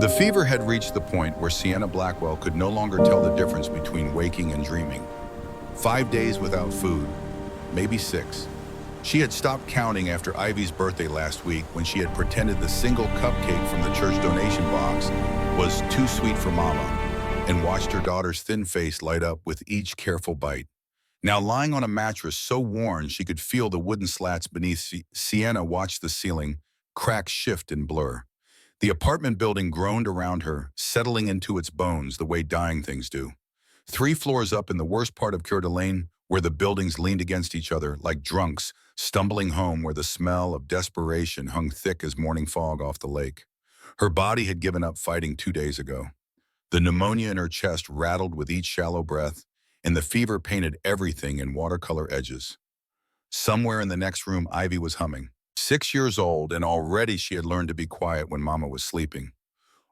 The fever had reached the point where Sienna Blackwell could no longer tell the difference between waking and dreaming. 5 days without food, maybe 6. She had stopped counting after Ivy's birthday last week when she had pretended the single cupcake from the church donation box was too sweet for Mama, and watched her daughter's thin face light up with each careful bite. Now lying on a mattress so worn she could feel the wooden slats beneath, Sienna watched the ceiling crack, shift, and blur. The apartment building groaned around her, settling into its bones the way dying things do. 3 floors up in the worst part of Coeur d'Alene, where the buildings leaned against each other like drunks, stumbling home where the smell of desperation hung thick as morning fog off the lake. Her body had given up fighting 2 days ago. The pneumonia in her chest rattled with each shallow breath, and the fever painted everything in watercolor edges. Somewhere in the next room, Ivy was humming. 6 years old, and already she had learned to be quiet when Mama was sleeping.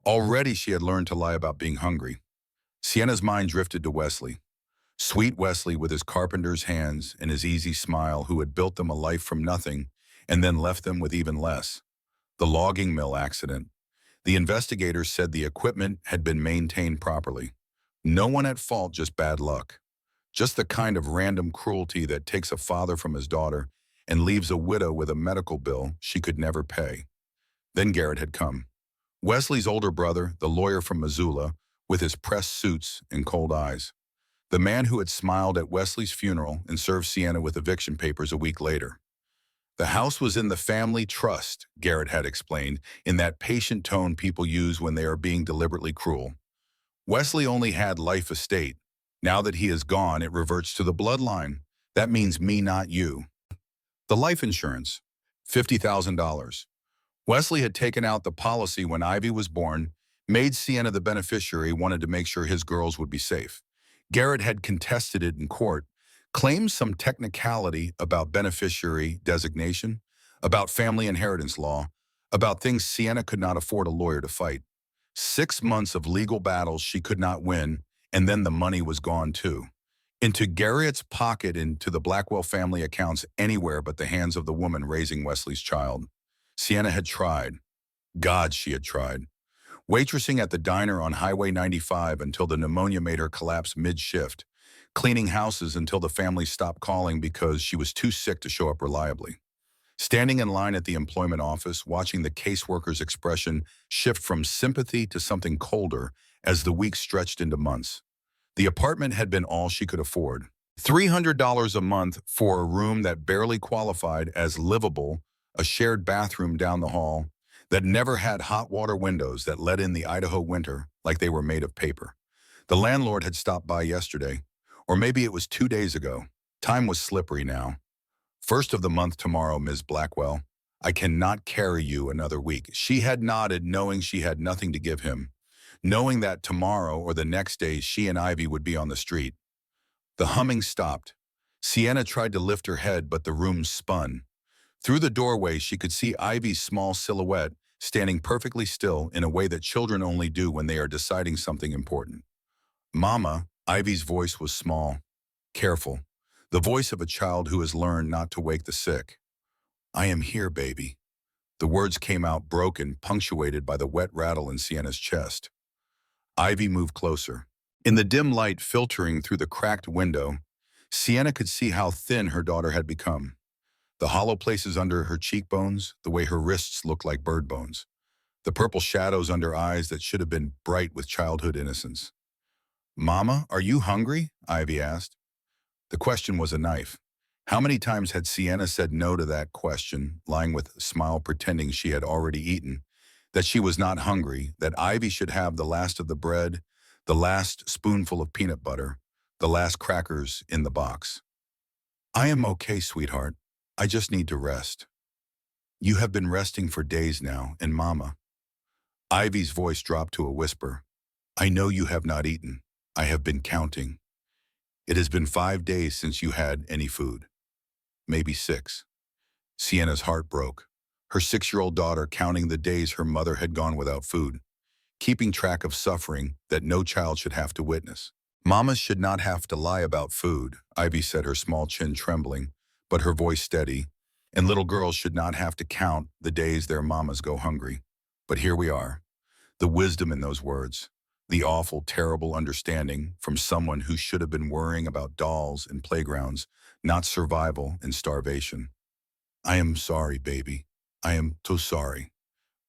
Already she had learned to lie about being hungry. Sienna's mind drifted to Wesley. Sweet Wesley with his carpenter's hands and his easy smile, who had built them a life from nothing and then left them with even less. The logging mill accident. The investigators said the equipment had been maintained properly. No one at fault, just bad luck. Just the kind of random cruelty that takes a father from his daughter and leaves a widow with a medical bill she could never pay. Then Garrett had come. Wesley's older brother, the lawyer from Missoula, with his pressed suits and cold eyes. The man who had smiled at Wesley's funeral and served Sienna with eviction papers a week later. The house was in the family trust, Garrett had explained, in that patient tone people use when they are being deliberately cruel. Wesley only had life estate. Now that he is gone, it reverts to the bloodline. That means me, not you. The life insurance, $50,000. Wesley had taken out the policy when Ivy was born, made Sienna the beneficiary, wanted to make sure his girls would be safe. Garrett had contested it in court, claimed some technicality about beneficiary designation, about family inheritance law, about things Sienna could not afford a lawyer to fight. 6 months of legal battles she could not win, and then the money was gone too. Into Garrett's pocket, into the Blackwell family accounts, anywhere but the hands of the woman raising Wesley's child. Sienna had tried. God, she had tried. Waitressing at the diner on Highway 95 until the pneumonia made her collapse mid-shift. Cleaning houses until the family stopped calling because she was too sick to show up reliably. Standing in line at the employment office, watching the caseworker's expression shift from sympathy to something colder as the weeks stretched into months. The apartment had been all she could afford. $300 a month for a room that barely qualified as livable, a shared bathroom down the hall, that never had hot water windows that let in the Idaho winter like they were made of paper. The landlord had stopped by yesterday, or maybe it was 2 days ago. Time was slippery now. First of the month tomorrow, Ms. Blackwell. I cannot carry you another week. She had nodded, knowing she had nothing to give him, knowing that tomorrow or the next day she and Ivy would be on the street. The humming stopped. Sienna tried to lift her head, but the room spun. Through the doorway, she could see Ivy's small silhouette standing perfectly still in a way that children only do when they are deciding something important. Mama, Ivy's voice was small, careful, the voice of a child who has learned not to wake the sick. I am here, baby. The words came out broken, punctuated by the wet rattle in Sienna's chest. Ivy moved closer. In the dim light filtering through the cracked window, Sienna could see how thin her daughter had become. The hollow places under her cheekbones, the way her wrists looked like bird bones. The purple shadows under eyes that should have been bright with childhood innocence. Mama, are you hungry? Ivy asked. The question was a knife. How many times had Sienna said no to that question, lying with a smile pretending she had already eaten, that she was not hungry, that Ivy should have the last of the bread, the last spoonful of peanut butter, the last crackers in the box. I am okay, sweetheart. I just need to rest. You have been resting for days now, and Mama. Ivy's voice dropped to a whisper. I know you have not eaten. I have been counting. It has been 5 days since you had any food. Maybe 6. Sienna's heart broke. Her 6-year-old daughter counting the days her mother had gone without food, keeping track of suffering that no child should have to witness. Mamas should not have to lie about food, Ivy said, her small chin trembling, but her voice steady, and little girls should not have to count the days their mamas go hungry. But here we are. The wisdom in those words, the awful, terrible understanding from someone who should have been worrying about dolls and playgrounds, not survival and starvation. I am sorry, baby. I am so sorry.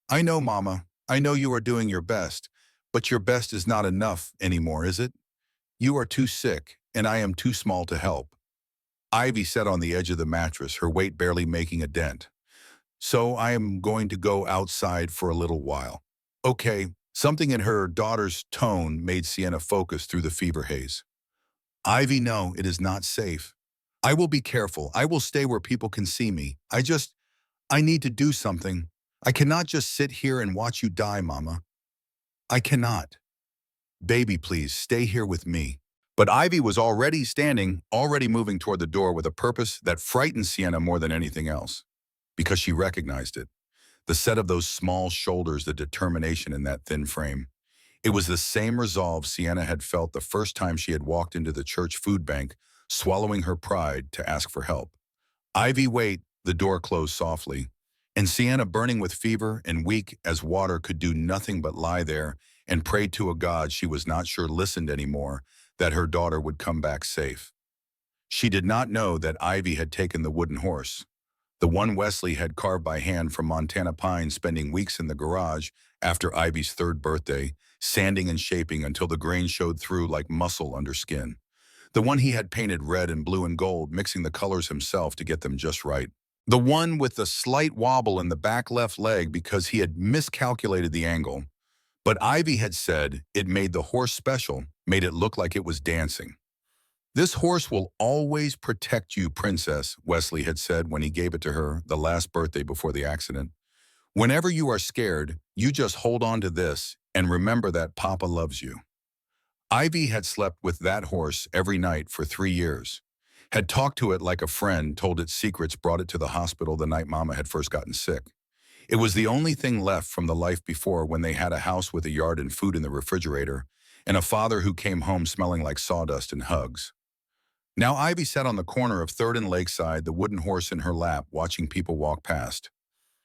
I know, Mama. I know you are doing your best, but your best is not enough anymore, is it? You are too sick, and I am too small to help. Ivy sat on the edge of the mattress, her weight barely making a dent. So I am going to go outside for a little while. Okay, something in her daughter's tone made Sienna focus through the fever haze. Ivy, no, it is not safe. I will be careful. I will stay where people can see me. I need to do something. I cannot just sit here and watch you die, Mama. I cannot. Baby, please, stay here with me. But Ivy was already standing, already moving toward the door with a purpose that frightened Sienna more than anything else, because she recognized it. The set of those small shoulders, the determination in that thin frame. It was the same resolve Sienna had felt the first time she had walked into the church food bank, swallowing her pride to ask for help. Ivy, wait, the door closed softly, and Sienna, burning with fever and weak as water, could do nothing but lie there and pray to a God she was not sure listened anymore, that her daughter would come back safe. She did not know that Ivy had taken the wooden horse, the one Wesley had carved by hand from Montana pine, spending weeks in the garage after Ivy's third birthday, sanding and shaping until the grain showed through like muscle under skin. The one he had painted red and blue and gold, mixing the colors himself to get them just right. The one with the slight wobble in the back left leg because he had miscalculated the angle. But Ivy had said it made the horse special, made it look like it was dancing. This horse will always protect you, Princess, Wesley had said when he gave it to her the last birthday before the accident. Whenever you are scared, you just hold on to this and remember that Papa loves you. Ivy had slept with that horse every night for 3 years, had talked to it like a friend, told its secrets, brought it to the hospital the night Mama had first gotten sick. It was the only thing left from the life before, when they had a house with a yard and food in the refrigerator, and a father who came home smelling like sawdust and hugs. Now Ivy sat on the corner of 3rd and Lakeside, the wooden horse in her lap, watching people walk past.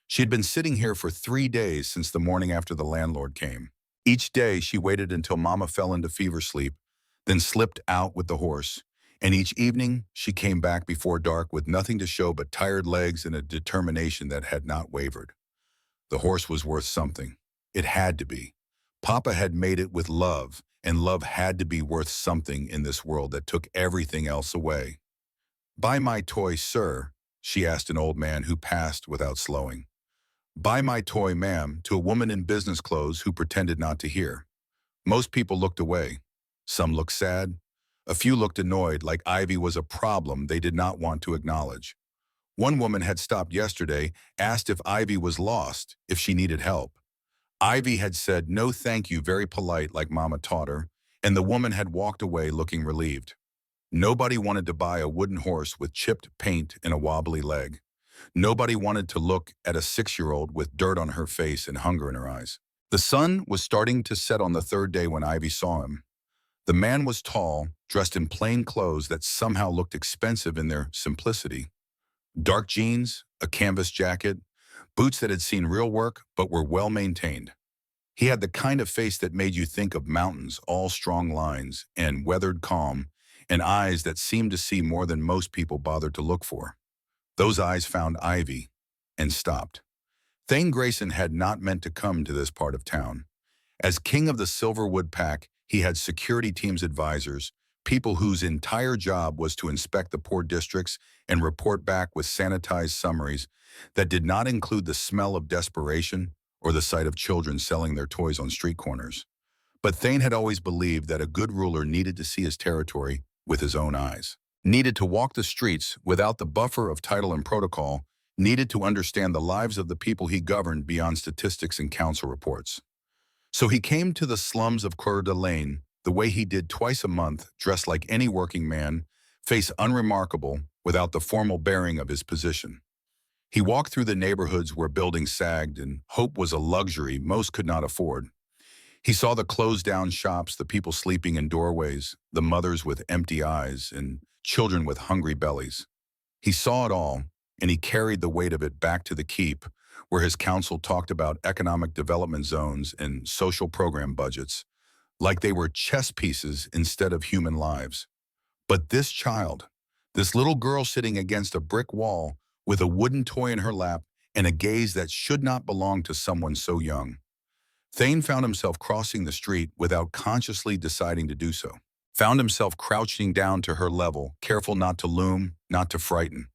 She had been sitting here for 3 days since the morning after the landlord came. Each day she waited until Mama fell into fever sleep, then slipped out with the horse. And each evening she came back before dark with nothing to show but tired legs and a determination that had not wavered. The horse was worth something. It had to be. Papa had made it with love, and love had to be worth something in this world that took everything else away. "Buy my toy, sir," she asked an old man who passed without slowing. "Buy my toy, ma'am," to a woman in business clothes who pretended not to hear. Most people looked away. Some looked sad. A few looked annoyed, like Ivy was a problem they did not want to acknowledge. One woman had stopped yesterday, asked if Ivy was lost, if she needed help. Ivy had said no thank you, very polite like Mama taught her, and the woman had walked away looking relieved. Nobody wanted to buy a wooden horse with chipped paint and a wobbly leg. Nobody wanted to look at a 6-year-old with dirt on her face and hunger in her eyes. The sun was starting to set on the 3rd day when Ivy saw him. The man was tall, dressed in plain clothes that somehow looked expensive in their simplicity. Dark jeans, a canvas jacket, boots that had seen real work but were well maintained. He had the kind of face that made you think of mountains, all strong lines and weathered calm, and eyes that seemed to see more than most people bothered to look for. Those eyes found Ivy and stopped. Thane Grayson had not meant to come to this part of town. As king of the Silverwood Pack, he had security teams, advisors, people whose entire job was to inspect the poor districts and report back with sanitized summaries that did not include the smell of desperation or the sight of children selling their toys on street corners. But Thane had always believed that a good ruler needed to see his territory with his own eyes, needed to walk the streets without the buffer of title and protocol, needed to understand the lives of the people he governed beyond statistics and council reports. So he came to the slums of Coeur d'Alene the way he did twice a month, dressed like any working man, face unremarkable without the formal bearing of his position. He walked through the neighborhoods where buildings sagged and hope was a luxury most could not afford. He saw the closed-down shops, the people sleeping in doorways, the mothers with empty eyes, and children with hungry bellies. He saw it all, and he carried the weight of it back to the keep, where his council talked about economic development zones and social program budgets, like they were chess pieces instead of human lives. But this child, this little girl sitting against a brick wall with a wooden toy in her lap and a gaze that should not belong to someone so young. Thane found himself crossing the street without consciously deciding to do so. Found himself crouching down to her level, careful not to loom, not to frighten.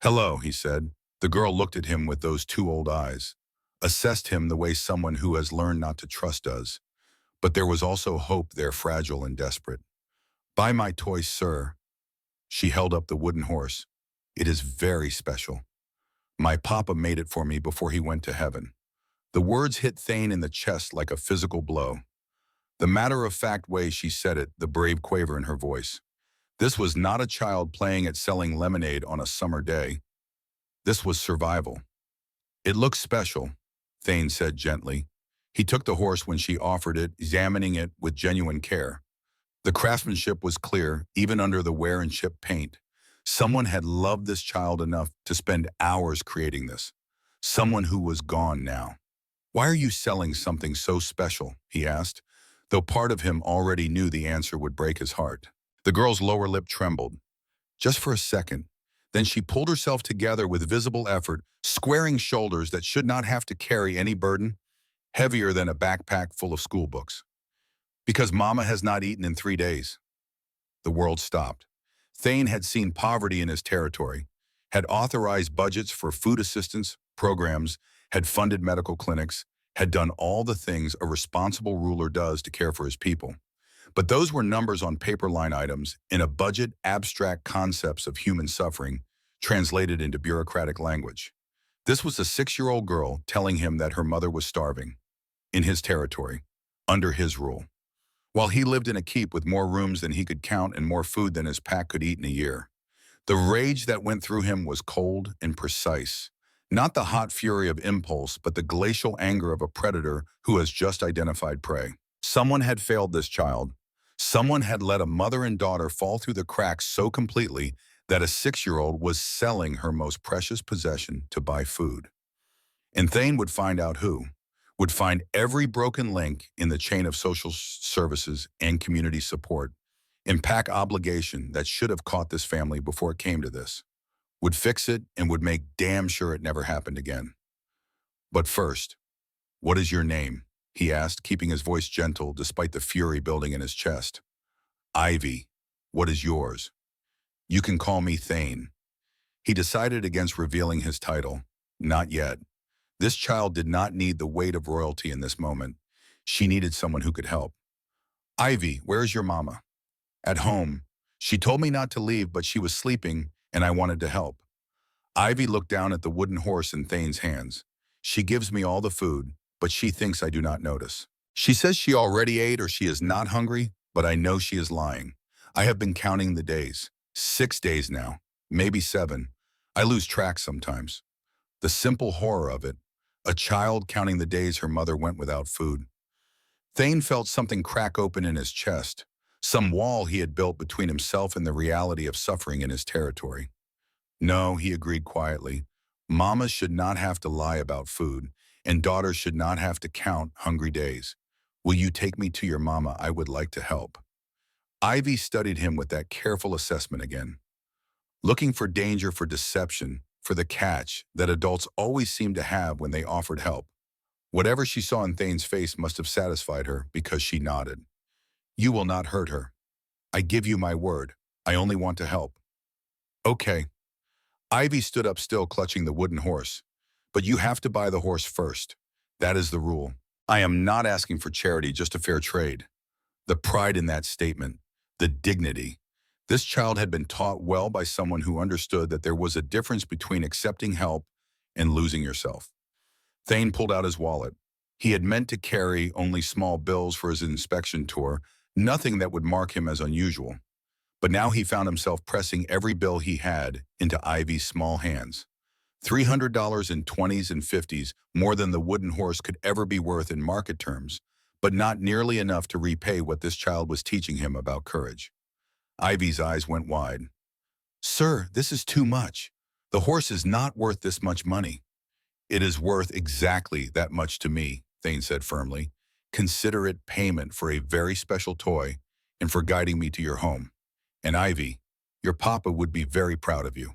"Hello," he said. The girl looked at him with those two old eyes, assessed him the way someone who has learned not to trust does. But there was also hope there, fragile and desperate. "Buy my toy, sir." She held up the wooden horse. "It is very special. My papa made it for me before he went to heaven." The words hit Thane in the chest like a physical blow. The matter-of-fact way she said it, the brave quaver in her voice. This was not a child playing at selling lemonade on a summer day. This was survival. "It looks special," Thane said gently. He took the horse when she offered it, examining it with genuine care. The craftsmanship was clear, even under the wear and chip paint. Someone had loved this child enough to spend hours creating this. Someone who was gone now. "Why are you selling something so special?" he asked, though part of him already knew the answer would break his heart. The girl's lower lip trembled, just for a second. Then she pulled herself together with visible effort, squaring shoulders that should not have to carry any burden, heavier than a backpack full of school books. "Because Mama has not eaten in 3 days. The world stopped. Thane had seen poverty in his territory, had authorized budgets for food assistance programs, had funded medical clinics, had done all the things a responsible ruler does to care for his people. But those were numbers on paper line items in a budget, abstract concepts of human suffering translated into bureaucratic language. This was a 6-year-old girl telling him that her mother was starving, in his territory, under his rule, while he lived in a keep with more rooms than he could count and more food than his pack could eat in a year. The rage that went through him was cold and precise. Not the hot fury of impulse, but the glacial anger of a predator who has just identified prey. Someone had failed this child. Someone had let a mother and daughter fall through the cracks so completely that a 6-year-old was selling her most precious possession to buy food. And Thane would find out who. Would find every broken link in the chain of social services and community support, impact obligation that should have caught this family before it came to this. Would fix it and would make damn sure it never happened again. "But first, what is your name?" he asked, keeping his voice gentle despite the fury building in his chest. "Ivy. What is yours?" "You can call me Thane." He decided against revealing his title. Not yet. This child did not need the weight of royalty in this moment. She needed someone who could help. "Ivy, where is your mama?" "At home. She told me not to leave, but she was sleeping, and I wanted to help." Ivy looked down at the wooden horse in Thane's hands. "She gives me all the food, but she thinks I do not notice. She says she already ate or she is not hungry, but I know she is lying. I have been counting the days. 6 days now, maybe 7. I lose track sometimes." The simple horror of it, a child counting the days her mother went without food. Thane felt something crack open in his chest, some wall he had built between himself and the reality of suffering in his territory. "No," he agreed quietly. "Mamas should not have to lie about food, and daughters should not have to count hungry days. Will you take me to your mama? I would like to help." Ivy studied him with that careful assessment again, looking for danger, for deception, for the catch that adults always seem to have when they offered help. Whatever she saw in Thane's face must have satisfied her because she nodded. "You will not hurt her. I give you my word. I only want to help." "Okay." Ivy stood up still, clutching the wooden horse. "But you have to buy the horse first. That is the rule. I am not asking for charity, just a fair trade." The pride in that statement, the dignity. This child had been taught well by someone who understood that there was a difference between accepting help and losing yourself. Thane pulled out his wallet. He had meant to carry only small bills for his inspection tour, nothing that would mark him as unusual. But now he found himself pressing every bill he had into Ivy's small hands. $300 in 20s and 50s, more than the wooden horse could ever be worth in market terms, but not nearly enough to repay what this child was teaching him about courage. Ivy's eyes went wide. "Sir, this is too much. The horse is not worth this much money." It is worth exactly that much to me, Thane said firmly. Consider it payment for a very special toy and for guiding me to your home. And Ivy, your papa would be very proud of you.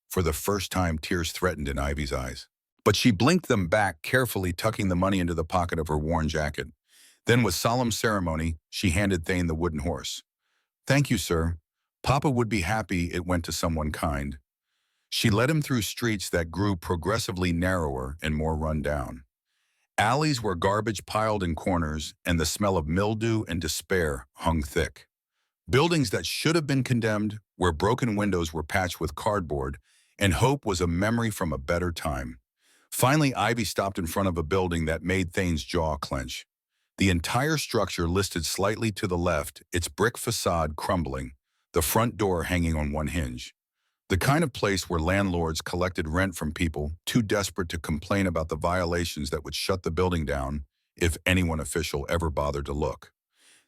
For the first time, tears threatened in Ivy's eyes. But she blinked them back, carefully tucking the money into the pocket of her worn jacket. Then, with solemn ceremony, she handed Thane the wooden horse. Thank you, sir. Papa would be happy it went to someone kind. She led him through streets that grew progressively narrower and more run down. Alleys where garbage piled in corners and the smell of mildew and despair hung thick. Buildings that should have been condemned, where broken windows were patched with cardboard, and hope was a memory from a better time. Finally, Ivy stopped in front of a building that made Thane's jaw clench. The entire structure listed slightly to the left, its brick facade crumbling, the front door hanging on one hinge. The kind of place where landlords collected rent from people too desperate to complain about the violations that would shut the building down if anyone official ever bothered to look.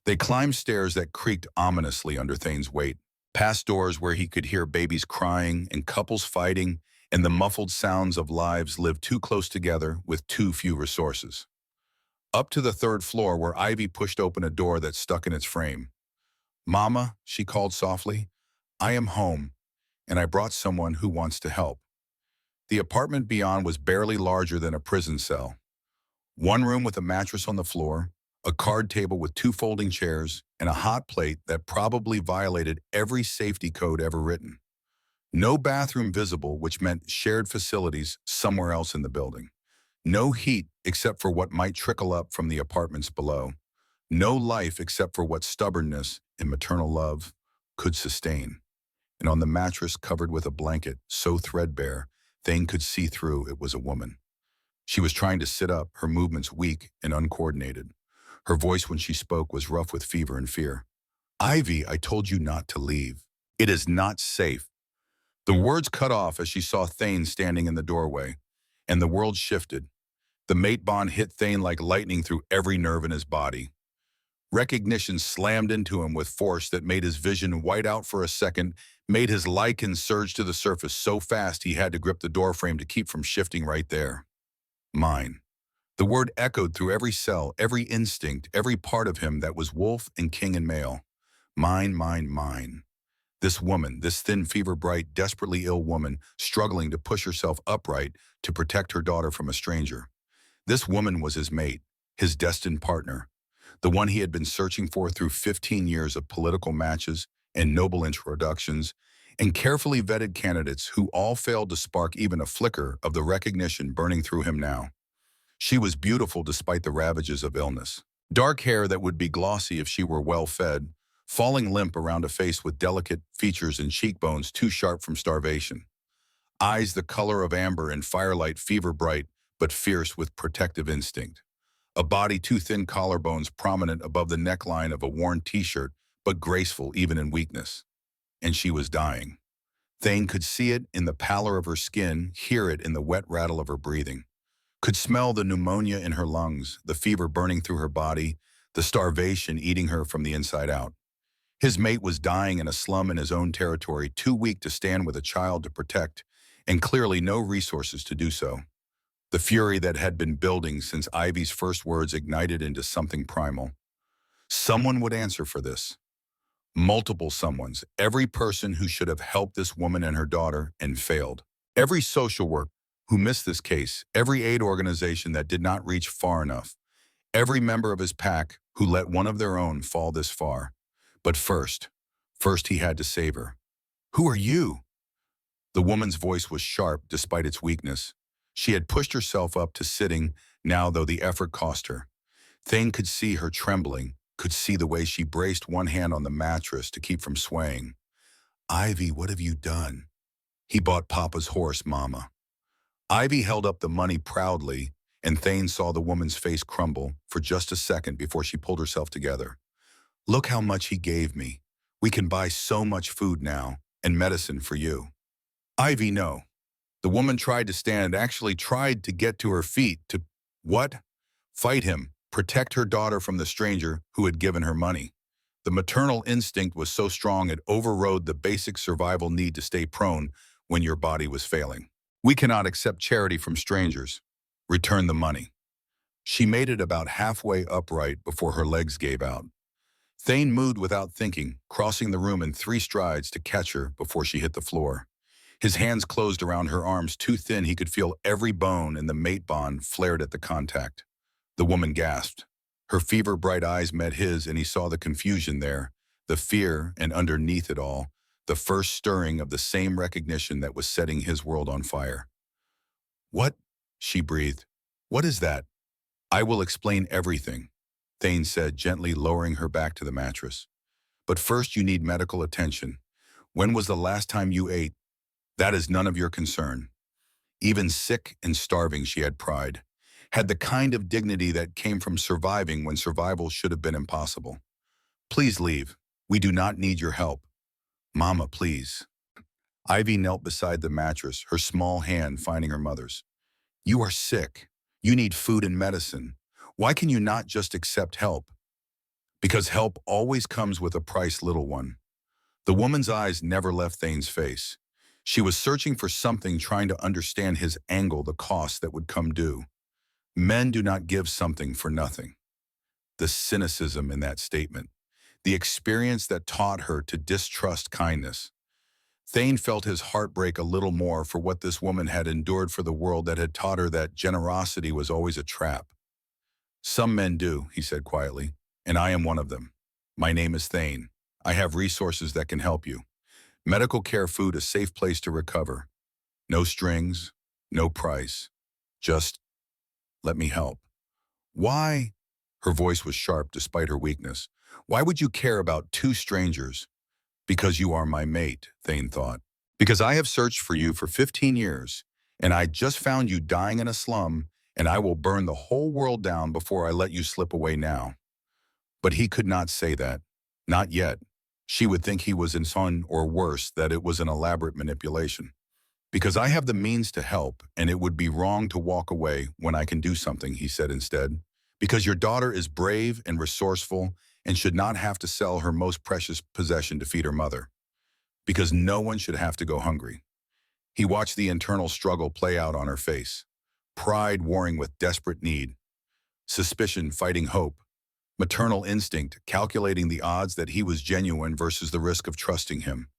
They climbed stairs that creaked ominously under Thane's weight, past doors where he could hear babies crying and couples fighting and the muffled sounds of lives lived too close together with too few resources. Up to the third floor where Ivy pushed open a door that stuck in its frame. Mama, she called softly, I am home, and I brought someone who wants to help. The apartment beyond was barely larger than a prison cell. One room with a mattress on the floor, a card table with two folding chairs, and a hot plate that probably violated every safety code ever written. No bathroom visible, which meant shared facilities somewhere else in the building. No heat except for what might trickle up from the apartments below. No life except for what stubbornness and maternal love could sustain. And on the mattress covered with a blanket so threadbare, Thane could see through it was a woman. She was trying to sit up, her movements weak and uncoordinated. Her voice when she spoke was rough with fever and fear. Ivy, I told you not to leave. It is not safe. The words cut off as she saw Thane standing in the doorway, and the world shifted. The mate bond hit Thane like lightning through every nerve in his body. Recognition slammed into him with force that made his vision white out for a second, made his lichens surge to the surface so fast he had to grip the doorframe to keep from shifting right there. Mine. The word echoed through every cell, every instinct, every part of him that was wolf and king and male. Mine, mine, mine. This woman, this thin, fever-bright, desperately ill woman, struggling to push herself upright to protect her daughter from a stranger. This woman was his mate, his destined partner, the one he had been searching for through 15 years of political matches and noble introductions, and carefully vetted candidates who all failed to spark even a flicker of the recognition burning through him now. She was beautiful despite the ravages of illness. Dark hair that would be glossy if she were well-fed, falling limp around a face with delicate features and cheekbones too sharp from starvation. Eyes the color of amber and firelight, fever-bright, but fierce with protective instinct. A body too thin, collarbones prominent above the neckline of a worn t-shirt, but graceful even in weakness. And she was dying. Thane could see it in the pallor of her skin, hear it in the wet rattle of her breathing. Could smell the pneumonia in her lungs, the fever burning through her body, the starvation eating her from the inside out. His mate was dying in a slum in his own territory, too weak to stand with a child to protect, and clearly no resources to do so. The fury that had been building since Ivy's first words ignited into something primal. Someone would answer for this. Multiple someones, every person who should have helped this woman and her daughter and failed. Every social worker who missed this case, every aid organization that did not reach far enough, every member of his pack who let one of their own fall this far. But first he had to save her. Who are you? The woman's voice was sharp despite its weakness. She had pushed herself up to sitting, now though the effort cost her. Thane could see her trembling, could see the way she braced one hand on the mattress to keep from swaying. Ivy, what have you done? He bought Papa's horse, Mama. Ivy held up the money proudly, and Thane saw the woman's face crumble for just a second before she pulled herself together. Look how much he gave me. We can buy so much food now, and medicine for you. Ivy, no. The woman tried to stand, actually tried to get to her feet to, what? Fight him, protect her daughter from the stranger who had given her money. The maternal instinct was so strong it overrode the basic survival need to stay prone when your body was failing. We cannot accept charity from strangers. Return the money. She made it about halfway upright before her legs gave out. Thane moved without thinking, crossing the room in 3 strides to catch her before she hit the floor. His hands closed around her arms too thin he could feel every bone in the mate bond flared at the contact. The woman gasped. Her fever-bright eyes met his and he saw the confusion there, the fear, and underneath it all, the first stirring of the same recognition that was setting his world on fire. "What?" she breathed. "What is that?" "I will explain everything," Thane said, gently lowering her back to the mattress. "But first you need medical attention. When was the last time you ate? That is none of your concern." Even sick and starving, she had pride, had the kind of dignity that came from surviving when survival should have been impossible. "Please leave. We do not need your help." "Mama, please." Ivy knelt beside the mattress, her small hand finding her mother's. "You are sick. You need food and medicine. Why can you not just accept help?" "Because help always comes with a price, little one." The woman's eyes never left Thane's face. She was searching for something, trying to understand his angle, the cost that would come due. Men do not give something for nothing. The cynicism in that statement, the experience that taught her to distrust kindness. Thane felt his heart break a little more for what this woman had endured for the world that had taught her that generosity was always a trap. "Some men do," he said quietly, "and I am one of them. My name is Thane. I have resources that can help you. Medical care, food, a safe place to recover. No strings, no price. Just let me help." "Why?" Her voice was sharp despite her weakness. "Why would you care about 2 strangers?" "Because you are my mate," Thane thought. "Because I have searched for you for 15 years, and I just found you dying in a slum, and I will burn the whole world down before I let you slip away now." But he could not say that. Not yet. She would think he was insane, or worse, that it was an elaborate manipulation. "Because I have the means to help, and it would be wrong to walk away when I can do something," he said instead. "Because your daughter is brave and resourceful and should not have to sell her most precious possession to feed her mother. Because no one should have to go hungry." He watched the internal struggle play out on her face. Pride warring with desperate need. Suspicion fighting hope. Maternal instinct calculating the odds that he was genuine versus the risk of trusting him.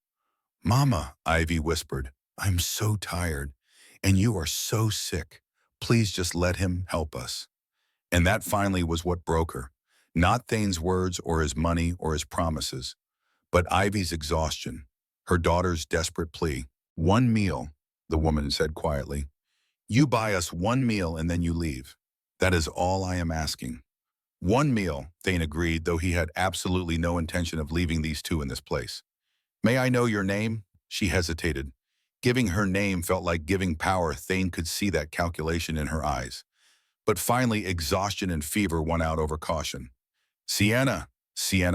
"Mama," Ivy whispered, "I'm so tired, and you are so sick. Please just let him help us." And that finally was what broke her. Not Thane's words or his money or his promises, but Ivy's exhaustion, her daughter's desperate plea. "One meal," the woman said quietly. "You buy us one meal and then you leave. That is all I am asking." "One meal," Thane agreed, though he had absolutely no intention of leaving these two in this place. "May I know your name?" She hesitated. Giving her name felt like giving power. Thane could see that calculation in her eyes. But finally, exhaustion and fever won out over caution. Sienna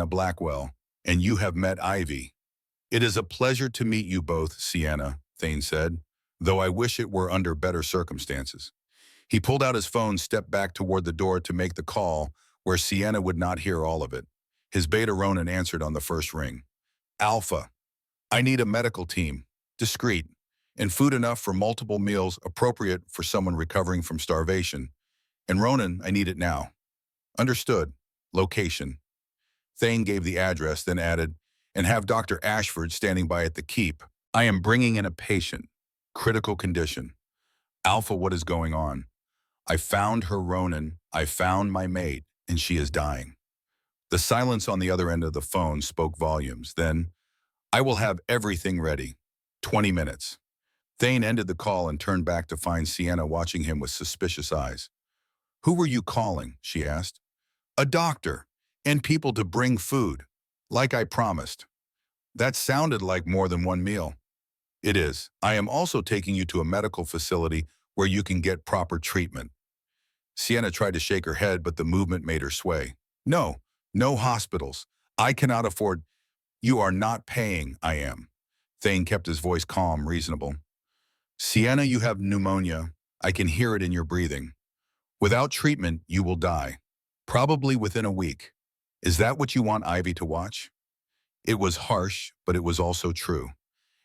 Blackwell, and you have met Ivy." "It is a pleasure to meet you both, Sienna," Thane said, "though I wish it were under better circumstances." He pulled out his phone, stepped back toward the door to make the call, where Sienna would not hear all of it. His beta Ronin answered on the first ring. "Alpha, I need a medical team, discreet, and food enough for multiple meals, appropriate for someone recovering from starvation. And Ronin, I need it now." "Understood. Location." Thane gave the address, then added, "And have Dr. Ashford standing by at the keep. I am bringing in a patient. Critical condition." "Alpha, what is going on?" "I found her, Ronin. I found my mate, and she is dying." The silence on the other end of the phone spoke volumes. Then, "I will have everything ready. 20 minutes." Thane ended the call and turned back to find Sienna watching him with suspicious eyes. "Who were you calling?" she asked. "A doctor, and people to bring food, like I promised." "That sounded like more than one meal." "It is. I am also taking you to a medical facility where you can get proper treatment." Sienna tried to shake her head, but the movement made her sway. "No, no hospitals. I cannot afford—" "You are not paying, I am." Thane kept his voice calm, reasonable. "Sienna, you have pneumonia. I can hear it in your breathing. Without treatment, you will die. Probably within a week. Is that what you want Ivy to watch?" It was harsh, but it was also true.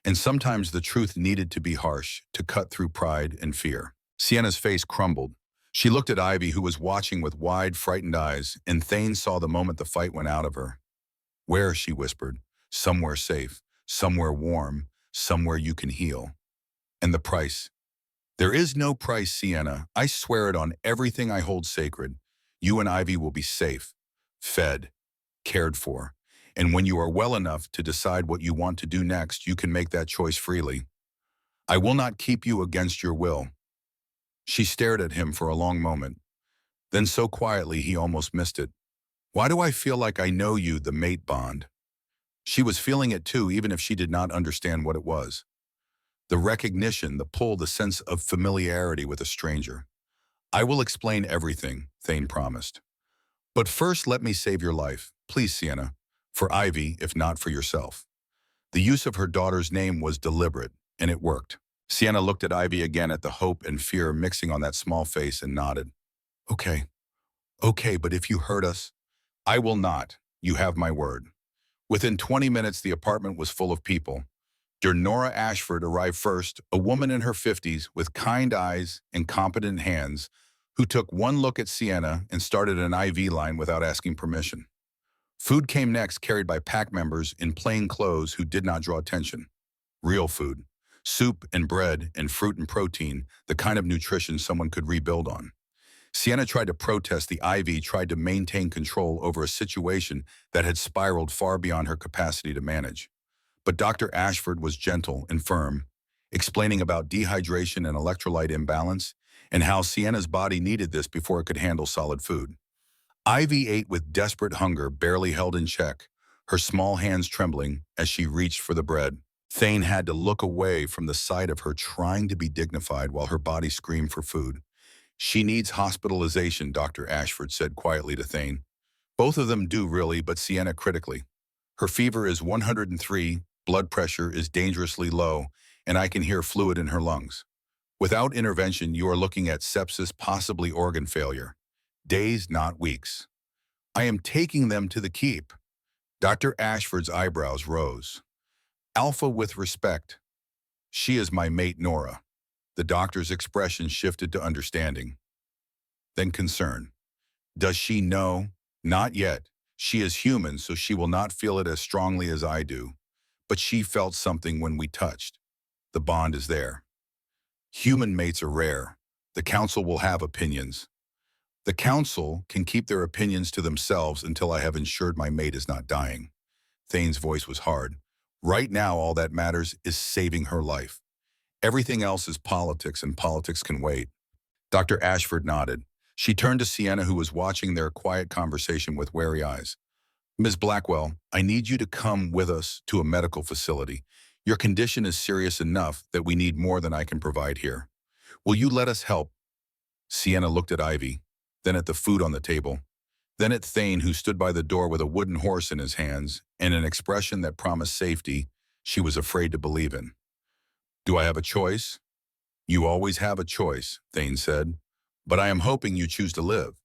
And sometimes the truth needed to be harsh to cut through pride and fear. Sienna's face crumbled. She looked at Ivy, who was watching with wide, frightened eyes, and Thane saw the moment the fight went out of her. "Where?" she whispered. "Somewhere safe, somewhere warm, somewhere you can heal." "And the price?" "There is no price, Sienna. I swear it on everything I hold sacred. You and Ivy will be safe, fed, cared for. And when you are well enough to decide what you want to do next, you can make that choice freely. I will not keep you against your will." She stared at him for a long moment. Then so quietly he almost missed it. "Why do I feel like I know you?" The mate bond. She was feeling it too, even if she did not understand what it was. The recognition, the pull, the sense of familiarity with a stranger. "I will explain everything," Thane promised. "But first let me save your life. Please, Sienna. For Ivy, if not for yourself." The use of her daughter's name was deliberate, and it worked. Sienna looked at Ivy again, at the hope and fear mixing on that small face, and nodded. "Okay, okay, but if you hurt us—" "I will not. You have my word." Within 20 minutes, the apartment was full of people. Nora Ashford arrived first, a woman in her 50s with kind eyes and competent hands, who took one look at Sienna and started an IV line without asking permission. Food came next, carried by pack members in plain clothes who did not draw attention. Real food. Soup and bread and fruit and protein, the kind of nutrition someone could rebuild on. Sienna tried to protest. The IV tried to maintain control over a situation that had spiraled far beyond her capacity to manage. But Dr. Ashford was gentle and firm, explaining about dehydration and electrolyte imbalance and how Sienna's body needed this before it could handle solid food. Ivy ate with desperate hunger, barely held in check, her small hands trembling as she reached for the bread. Thane had to look away from the sight of her trying to be dignified while her body screamed for food. "She needs hospitalization," Dr. Ashford said quietly to Thane. "Both of them do, really, but Sienna critically. Her fever is 103, blood pressure is dangerously low, and I can hear fluid in her lungs. Without intervention, you are looking at sepsis, possibly organ failure. Days, not weeks. I am taking them to the keep." Dr. Ashford's eyebrows rose. "Alpha with respect. She is my mate, Nora." The doctor's expression shifted to understanding. Then concern. "Does she know?" "Not yet. She is human, so she will not feel it as strongly as I do. But she felt something when we touched. The bond is there. Human mates are rare. The council will have opinions. The council can keep their opinions to themselves until I have ensured my mate is not dying." Thane's voice was hard. "Right now, all that matters is saving her life. Everything else is politics, and politics can wait." Dr. Ashford nodded. She turned to Sienna, who was watching their quiet conversation with wary eyes. "Ms. Blackwell, I need you to come with us to a medical facility. Your condition is serious enough that we need more than I can provide here. Will you let us help?" Sienna looked at Ivy, then at the food on the table, then at Thane, who stood by the door with a wooden horse in his hands and an expression that promised safety she was afraid to believe in. "Do I have a choice?" "You always have a choice," Thane said, "but I am hoping you choose to live."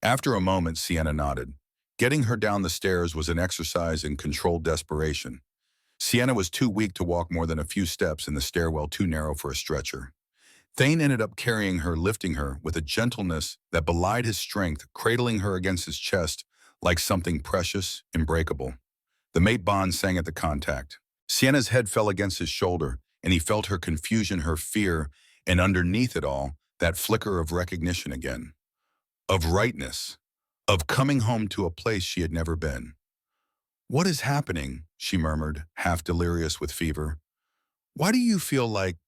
After a moment, Sienna nodded. Getting her down the stairs was an exercise in controlled desperation. Sienna was too weak to walk more than a few steps, and the stairwell too narrow for a stretcher. Thane ended up carrying her, lifting her with a gentleness that belied his strength, cradling her against his chest like something precious, unbreakable. The mate bond sang at the contact. Sienna's head fell against his shoulder, and he felt her confusion, her fear, and underneath it all, that flicker of recognition again. Of rightness. Of coming home to a place she had never been. "What is happening?" she murmured, half delirious with fever. "Why do you feel like—"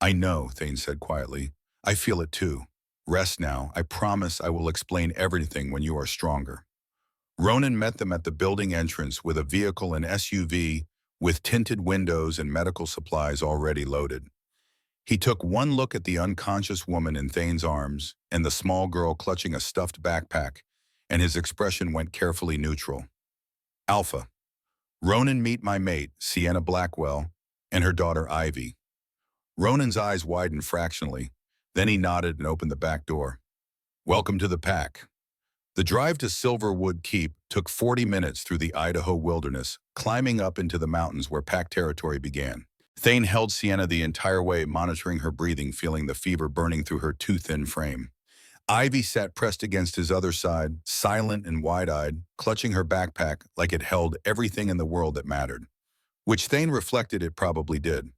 "I know," Thane said quietly. "I feel it too. Rest now. I promise I will explain everything when you are stronger." Ronan met them at the building entrance with a vehicle, an SUV, with tinted windows and medical supplies already loaded. He took one look at the unconscious woman in Thane's arms and the small girl clutching a stuffed backpack, and his expression went carefully neutral. "Alpha. Ronan, meet my mate, Sienna Blackwell, and her daughter Ivy." Ronan's eyes widened fractionally. Then he nodded and opened the back door. "Welcome to the pack." The drive to Silverwood Keep took 40 minutes through the Idaho wilderness, climbing up into the mountains where pack territory began. Thane held Sienna the entire way, monitoring her breathing, feeling the fever burning through her too thin frame. Ivy sat pressed against his other side, silent and wide-eyed, clutching her backpack like it held everything in the world that mattered. Which Thane reflected it probably did.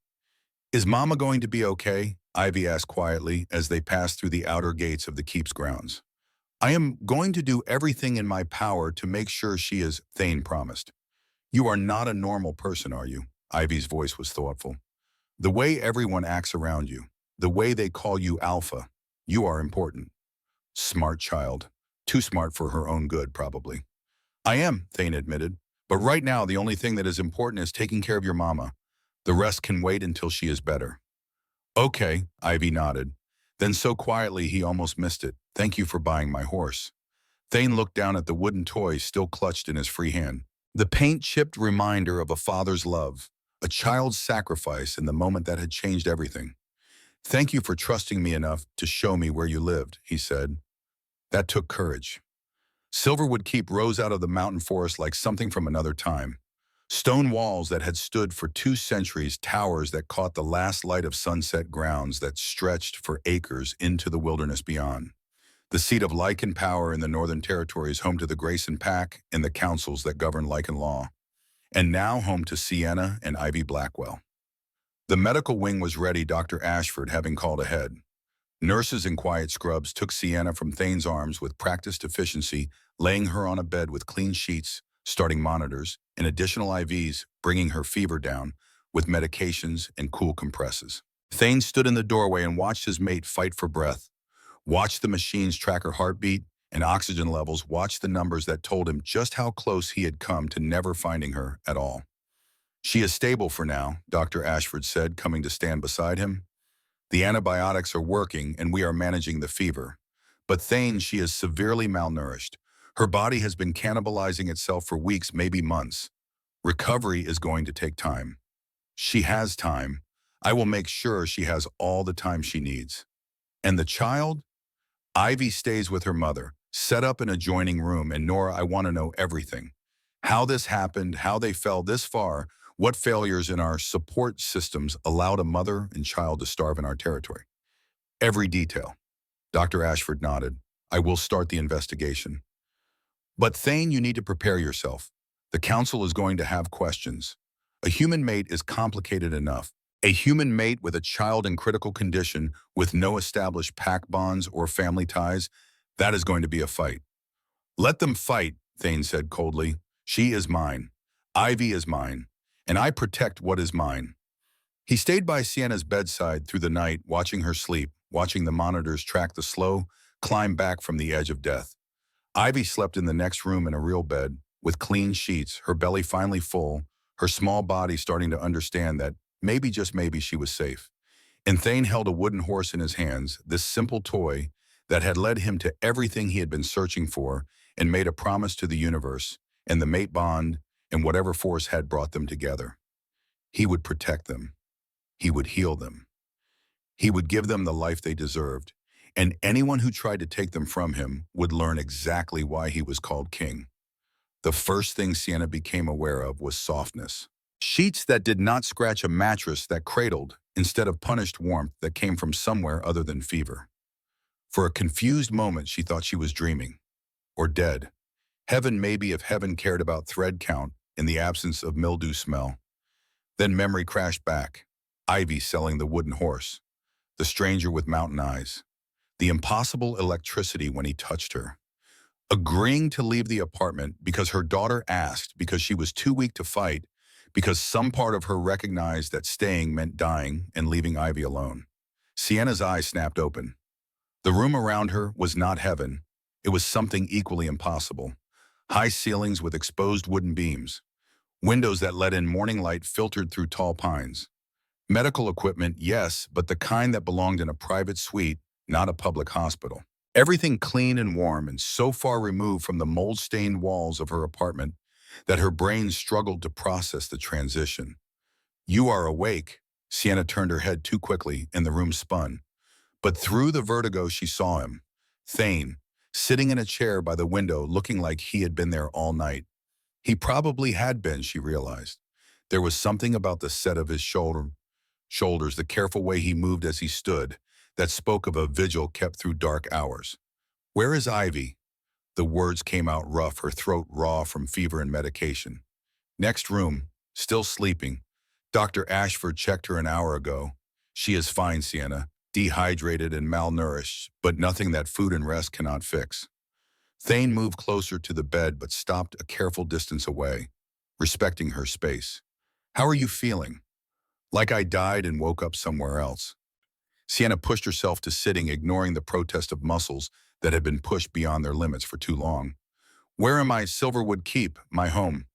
"Is Mama going to be okay?" Ivy asked quietly as they passed through the outer gates of the keep's grounds. "I am going to do everything in my power to make sure she is," Thane promised. "You are not a normal person, are you?" Ivy's voice was thoughtful. "The way everyone acts around you, the way they call you Alpha, you are important." "Smart child. Too smart for her own good, probably." "I am," Thane admitted. "But right now, the only thing that is important is taking care of your mama. The rest can wait until she is better." "Okay," Ivy nodded. Then so quietly he almost missed it. "Thank you for buying my horse." Thane looked down at the wooden toy still clutched in his free hand. The paint-chipped reminder of a father's love, a child's sacrifice in the moment that had changed everything. "Thank you for trusting me enough to show me where you lived," he said. That took courage. Silverwood Keep rose out of the mountain forest like something from another time. Stone walls that had stood for 2 centuries, towers that caught the last light of sunset, grounds that stretched for acres into the wilderness beyond. The seat of Lycan power in the Northern Territories, home to the Grayson Pack and the councils that govern Lycan law. And now home to Sienna and Ivy Blackwell. The medical wing was ready, Dr. Ashford having called ahead. Nurses in quiet scrubs took Sienna from Thane's arms with practiced efficiency, laying her on a bed with clean sheets, starting monitors, and additional IVs, bringing her fever down, with medications and cool compresses. Thane stood in the doorway and watched his mate fight for breath, watched the machines track her heartbeat and oxygen levels, watched the numbers that told him just how close he had come to never finding her at all. "She is stable for now," Dr. Ashford said, coming to stand beside him. "The antibiotics are working and we are managing the fever. But Thane, she is severely malnourished. Her body has been cannibalizing itself for weeks, maybe months. Recovery is going to take time." "She has time. I will make sure she has all the time she needs." "And the child?" "Ivy stays with her mother, set up an adjoining room, and Nora, I want to know everything. How this happened, how they fell this far, what failures in our support systems allowed a mother and child to starve in our territory. Every detail." Dr. Ashford nodded. "I will start the investigation." "But Thane, you need to prepare yourself. The council is going to have questions. A human mate is complicated enough. A human mate with a child in critical condition with no established pack bonds or family ties, that is going to be a fight." "Let them fight," Thane said coldly. "She is mine. Ivy is mine. And I protect what is mine." He stayed by Sienna's bedside through the night, watching her sleep, watching the monitors track the slow climb back from the edge of death. Ivy slept in the next room in a real bed, with clean sheets, her belly finally full, her small body starting to understand that maybe, just maybe, she was safe. And Thane held a wooden horse in his hands, this simple toy that had led him to everything he had been searching for, and made a promise to the universe and the mate bond and whatever force had brought them together. He would protect them. He would heal them. He would give them the life they deserved. And anyone who tried to take them from him would learn exactly why he was called king. The first thing Sienna became aware of was softness. Sheets that did not scratch a mattress that cradled, instead of punished warmth that came from somewhere other than fever. For a confused moment, she thought she was dreaming. Or dead. Heaven, maybe, if heaven cared about thread count in the absence of mildew smell. Then memory crashed back. Ivy selling the wooden horse. The stranger with mountain eyes. The impossible electricity when he touched her. Agreeing to leave the apartment because her daughter asked, because she was too weak to fight, because some part of her recognized that staying meant dying and leaving Ivy alone. Sienna's eyes snapped open. The room around her was not heaven. It was something equally impossible. High ceilings with exposed wooden beams. Windows that let in morning light filtered through tall pines. Medical equipment, yes, but the kind that belonged in a private suite, not a public hospital. Everything clean and warm, and so far removed from the mold-stained walls of her apartment that her brain struggled to process the transition. "You are awake." Sienna turned her head too quickly, and the room spun. But through the vertigo she saw him. Thane, sitting in a chair by the window looking like he had been there all night. He probably had been, she realized. There was something about the set of his shoulders, the careful way he moved as he stood, that spoke of a vigil kept through dark hours. "Where is Ivy?" The words came out rough, her throat raw from fever and medication. "Next room, still sleeping. Dr. Ashford checked her an hour ago. She is fine, Sienna, dehydrated and malnourished, but nothing that food and rest cannot fix." Thane moved closer to the bed but stopped a careful distance away, respecting her space. "How are you feeling?" "Like I died and woke up somewhere else." Sienna pushed herself to sitting, ignoring the protest of muscles that had been pushed beyond their limits for too long. "Where am I? Silverwood Keep, my home."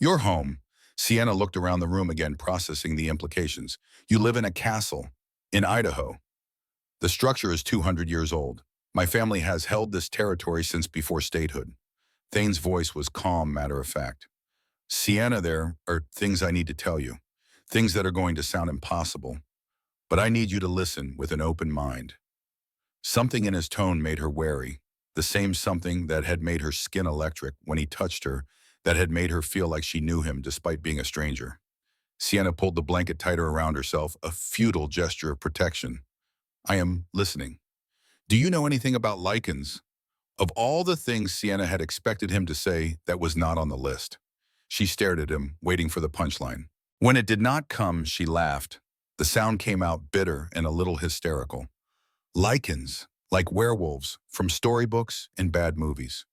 "Your home?" Sienna looked around the room again, processing the implications. "You live in a castle in Idaho. The structure is 200 years old. My family has held this territory since before statehood." Thane's voice was calm, matter-of-fact. "Sienna, there are things I need to tell you. Things that are going to sound impossible. But I need you to listen with an open mind." Something in his tone made her wary. The same something that had made her skin electric when he touched her, that had made her feel like she knew him despite being a stranger. Sienna pulled the blanket tighter around herself, a futile gesture of protection. "I am listening. Do you know anything about lichens?" Of all the things Sienna had expected him to say, that was not on the list. She stared at him, waiting for the punchline. When it did not come, she laughed. The sound came out bitter and a little hysterical. "Lichens, like werewolves, from storybooks and bad movies."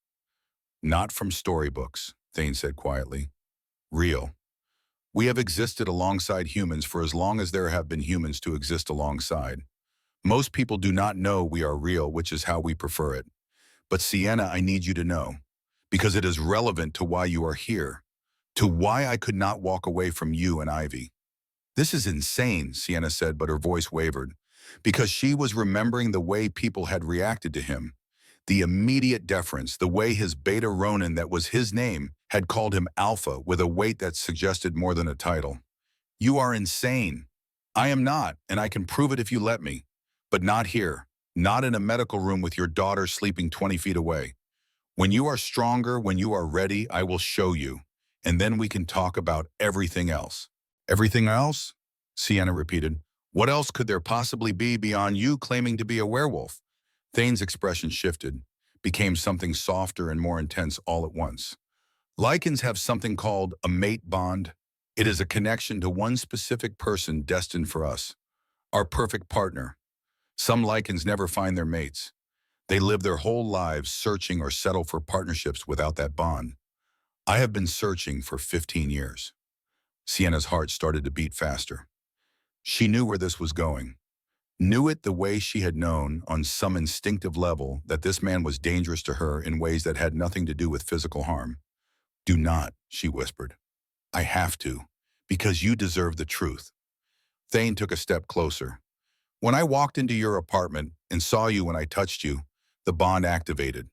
"Not from storybooks," Thane said quietly. "Real. We have existed alongside humans for as long as there have been humans to exist alongside. Most people do not know we are real, which is how we prefer it. But Sienna, I need you to know, because it is relevant to why you are here, to why I could not walk away from you and Ivy." "This is insane," Sienna said, but her voice wavered, because she was remembering the way people had reacted to him. The immediate deference, the way his beta Ronin that was his name had called him Alpha with a weight that suggested more than a title. "You are insane." "I am not, and I can prove it if you let me. But not here, not in a medical room with your daughter sleeping 20 feet away. When you are stronger, when you are ready, I will show you, and then we can talk about everything else." "Everything else?" Sienna repeated. "What else could there possibly be beyond you claiming to be a werewolf?" Thane's expression shifted, became something softer and more intense all at once. "Lichens have something called a mate bond. It is a connection to one specific person destined for us, our perfect partner. Some lichens never find their mates. They live their whole lives searching or settle for partnerships without that bond. I have been searching for 15 years. Sienna's heart started to beat faster. She knew where this was going. Knew it the way she had known, on some instinctive level, that this man was dangerous to her in ways that had nothing to do with physical harm. "Do not," she whispered. "I have to, because you deserve the truth." Thane took a step closer. "When I walked into your apartment and saw you when I touched you, the bond activated.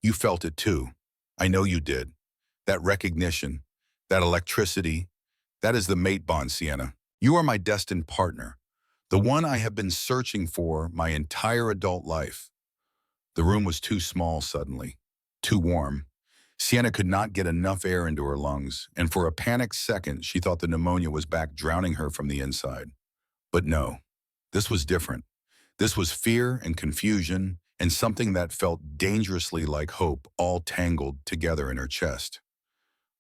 You felt it too. I know you did. That recognition, that electricity, that is the mate bond, Sienna. You are my destined partner, the one I have been searching for my entire adult life." The room was too small suddenly, too warm. Sienna could not get enough air into her lungs, and for a panicked second she thought the pneumonia was back drowning her from the inside. But no, this was different. This was fear and confusion and something that felt dangerously like hope, all tangled together in her chest.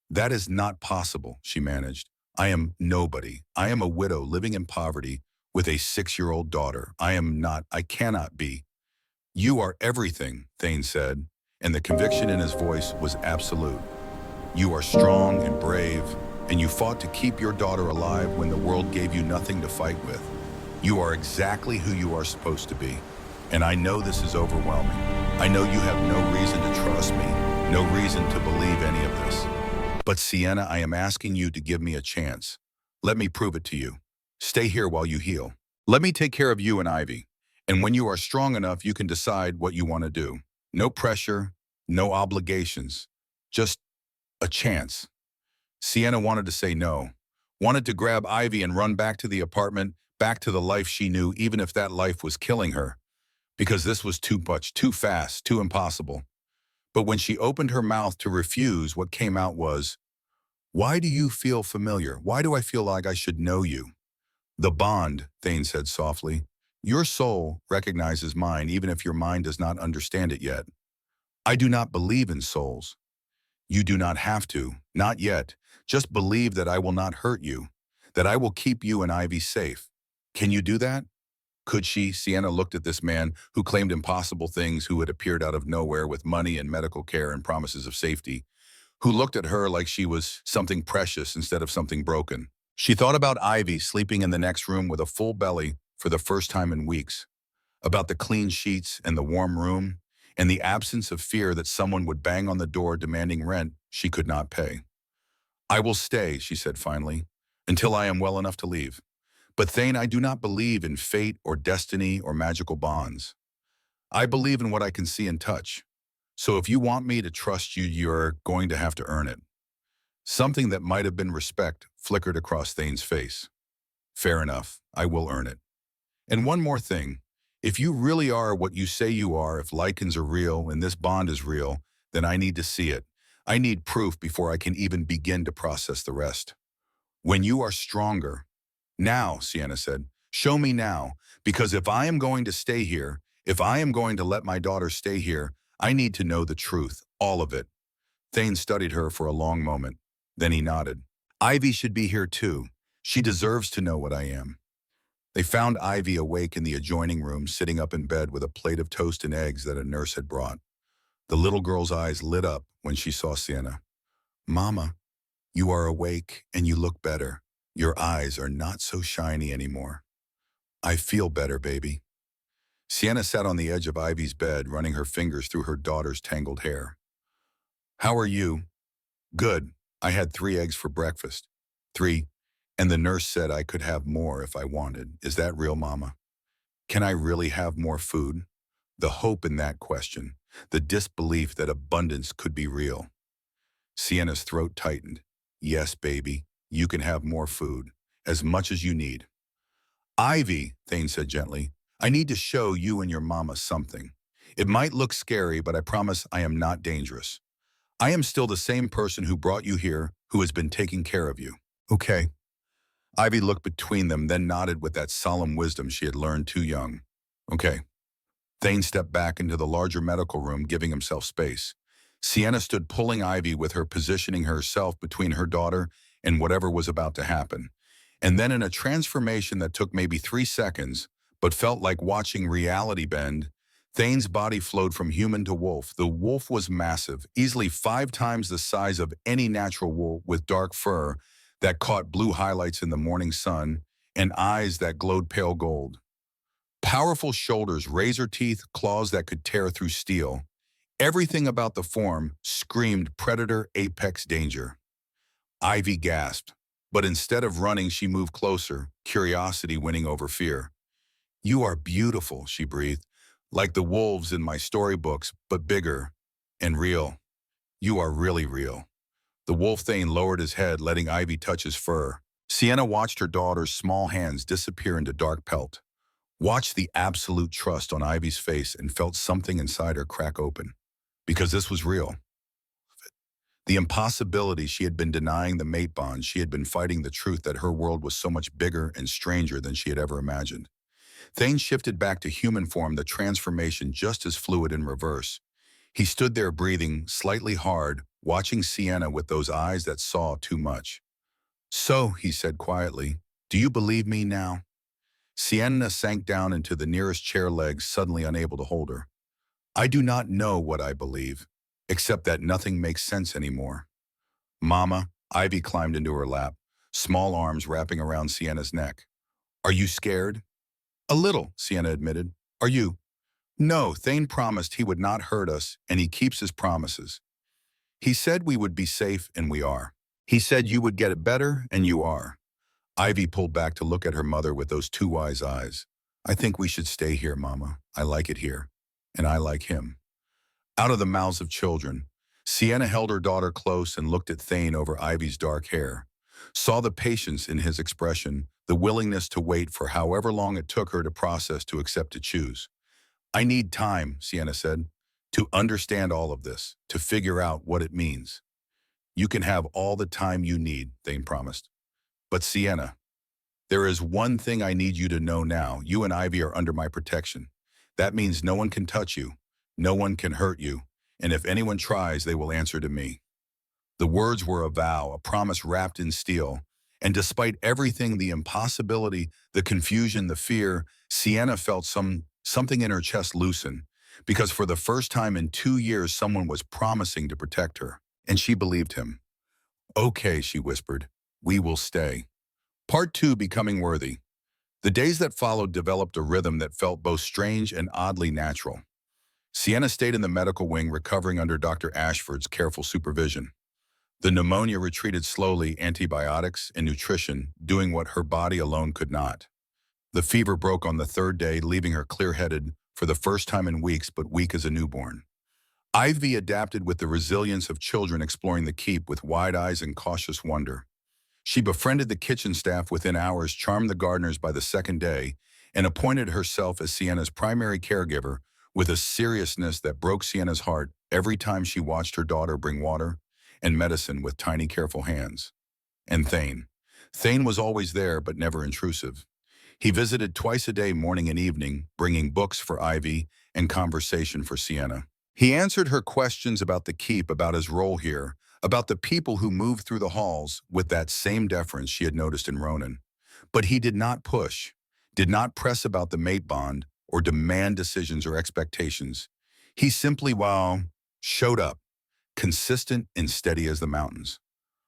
"That is not possible," she managed. "I am nobody. I am a widow living in poverty with a 6-year-old daughter. I cannot be." "You are everything," Thane said, and the conviction in his voice was absolute. "You are strong and brave, and you fought to keep your daughter alive when the world gave you nothing to fight with. You are exactly who you are supposed to be. And I know this is overwhelming. I know you have no reason to trust me, no reason to believe any of this. But Sienna, I am asking you to give me a chance. Let me prove it to you. Stay here while you heal. Let me take care of you and Ivy. And when you are strong enough, you can decide what you want to do. No pressure, no obligations. Just a chance." Sienna wanted to say no, wanted to grab Ivy and run back to the apartment, back to the life she knew, even if that life was killing her. because this was too much, too fast, too impossible. But when she opened her mouth to refuse, what came out was, "Why do you feel familiar? Why do I feel like I should know you?" "The bond," Thane said softly. "Your soul recognizes mine even if your mind does not understand it yet. I do not believe in souls. You do not have to, not yet. Just believe that I will not hurt you, that I will keep you and Ivy safe. Can you do that?" Could she? Sienna looked at this man who claimed impossible things, who had appeared out of nowhere with money and medical care and promises of safety, who looked at her like she was something precious instead of something broken. She thought about Ivy sleeping in the next room with a full belly for the first time in weeks, about the clean sheets and the warm room, and the absence of fear that someone would bang on the door demanding rent she could not pay. "I will stay," she said finally, "until I am well enough to leave. But Thane, I do not believe in fate or destiny or magical bonds. I believe in what I can see and touch. So if you want me to trust you, you're going to have to earn it." Something that might have been respect flickered across Thane's face. "Fair enough, I will earn it. And one more thing. If you really are what you say you are, if lichens are real and this bond is real, then I need to see it. I need proof before I can even begin to process the rest. When you are stronger." "Now," Sienna said, "show me now, because if I am going to stay here, if I am going to let my daughter stay here, I need to know the truth, all of it." Thane studied her for a long moment. Then he nodded. "Ivy should be here too. She deserves to know what I am." They found Ivy awake in the adjoining room, sitting up in bed with a plate of toast and eggs that a nurse had brought. The little girl's eyes lit up when she saw Sienna. "Mama, you are awake and you look better. Your eyes are not so shiny anymore." "I feel better, baby." Sienna sat on the edge of Ivy's bed, running her fingers through her daughter's tangled hair. "How are you?" "Good. I had 3 eggs for breakfast." "3. And the nurse said I could have more if I wanted. Is that real, Mama? Can I really have more food?" The hope in that question, the disbelief that abundance could be real. Sienna's throat tightened. "Yes, baby, you can have more food, as much as you need." "Ivy," Thane said gently, "I need to show you and your mama something. It might look scary, but I promise I am not dangerous. I am still the same person who brought you here, who has been taking care of you." "Okay." Ivy looked between them, then nodded with that solemn wisdom she had learned too young. "Okay." Thane stepped back into the larger medical room, giving himself space. Sienna stood pulling Ivy with her, positioning herself between her daughter and whatever was about to happen. And then in a transformation that took maybe 3 seconds, but felt like watching reality bend, Thane's body flowed from human to wolf. The wolf was massive, easily 5 times the size of any natural wolf, with dark fur that caught blue highlights in the morning sun and eyes that glowed pale gold. Powerful shoulders, razor teeth, claws that could tear through steel. Everything about the form screamed predator, apex danger. Ivy gasped, but instead of running, she moved closer, curiosity winning over fear. "You are beautiful," she breathed, "like the wolves in my storybooks, but bigger and real. You are really real." The wolf Thane lowered his head, letting Ivy touch his fur. Sienna watched her daughter's small hands disappear into dark pelt, watched the absolute trust on Ivy's face, and felt something inside her crack open. Because this was real. The impossibility she had been denying, the mate bond, she had been fighting the truth that her world was so much bigger and stranger than she had ever imagined. Thane shifted back to human form, the transformation just as fluid in reverse. He stood there breathing slightly hard, watching Sienna with those eyes that saw too much. "So," he said quietly, "do you believe me now?" Sienna sank down into the nearest chair legs, suddenly unable to hold her. "I do not know what I believe, except that nothing makes sense anymore." "Mama," Ivy climbed into her lap, small arms wrapping around Sienna's neck. "Are you scared?" "A little," Sienna admitted. "Are you?" "No, Thane promised he would not hurt us, and he keeps his promises. He said we would be safe, and we are. He said you would get it better, and you are." Ivy pulled back to look at her mother with those two wise eyes. "I think we should stay here, Mama. I like it here. And I like him." Out of the mouths of children, Sienna held her daughter close and looked at Thane over Ivy's dark hair. Saw the patience in his expression, the willingness to wait for however long it took her to process, to accept, to choose. I need time, Sienna said, to understand all of this, to figure out what it means. You can have all the time you need, Thane promised. But Sienna, there is one thing I need you to know now. You and Ivy are under my protection. That means no one can touch you, no one can hurt you, and if anyone tries, they will answer to me. The words were a vow, a promise wrapped in steel, and despite everything, the impossibility, the confusion, the fear, Sienna felt something in her chest loosen, because for the first time in 2 years, someone was promising to protect her, and she believed him. Okay, she whispered, we will stay. Part 2, Becoming Worthy. The days that followed developed a rhythm that felt both strange and oddly natural. Sienna stayed in the medical wing, recovering under Dr. Ashford's careful supervision. The pneumonia retreated slowly, antibiotics and nutrition doing what her body alone could not. The fever broke on the third day, leaving her clear-headed for the first time in weeks, but weak as a newborn. Ivy adapted with the resilience of children exploring the keep with wide eyes and cautious wonder. She befriended the kitchen staff within hours, charmed the gardeners by the second day, and appointed herself as Sienna's primary caregiver with a seriousness that broke Sienna's heart every time she watched her daughter bring water and medicine with tiny, careful hands. And Thane. Thane was always there, but never intrusive. He visited twice a day, morning and evening, bringing books for Ivy and conversation for Sienna. He answered her questions about the keep, about his role here, about the people who moved through the halls with that same deference she had noticed in Ronan. But he did not push, did not press about the mate bond, or demand decisions or expectations. He simply, showed up, consistent and steady as the mountains.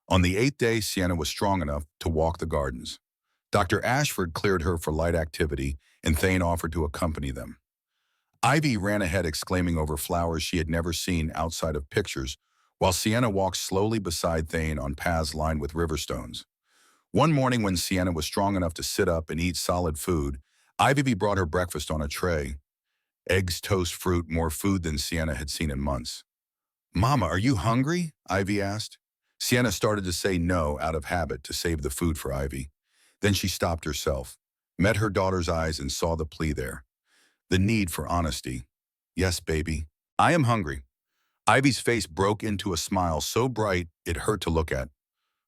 On the 8th day, Sienna was strong enough to walk the gardens. Dr. Ashford cleared her for light activity, and Thane offered to accompany them. Ivy ran ahead, exclaiming over flowers she had never seen outside of pictures, while Sienna walked slowly beside Thane on paths lined with river stones. One morning when Sienna was strong enough to sit up and eat solid food, Ivy brought her breakfast on a tray. Eggs, toast, fruit, more food than Sienna had seen in months. "Mama, are you hungry?" Ivy asked. Sienna started to say no out of habit to save the food for Ivy. Then she stopped herself, met her daughter's eyes and saw the plea there. The need for honesty. "Yes, baby, I am hungry." Ivy's face broke into a smile so bright it hurt to look at.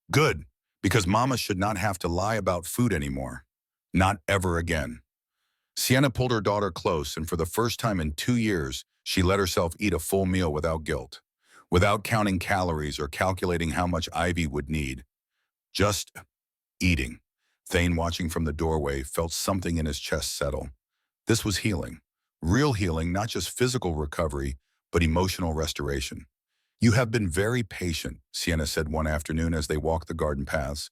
"Good, because Mama should not have to lie about food anymore. Not ever again." Sienna pulled her daughter close, and for the first time in 2 years, she let herself eat a full meal without guilt, without counting calories or calculating how much Ivy would need. Just eating. Thane, watching from the doorway, felt something in his chest settle. This was healing. Real healing, not just physical recovery, but emotional restoration. "You have been very patient," Sienna said one afternoon as they walked the garden paths.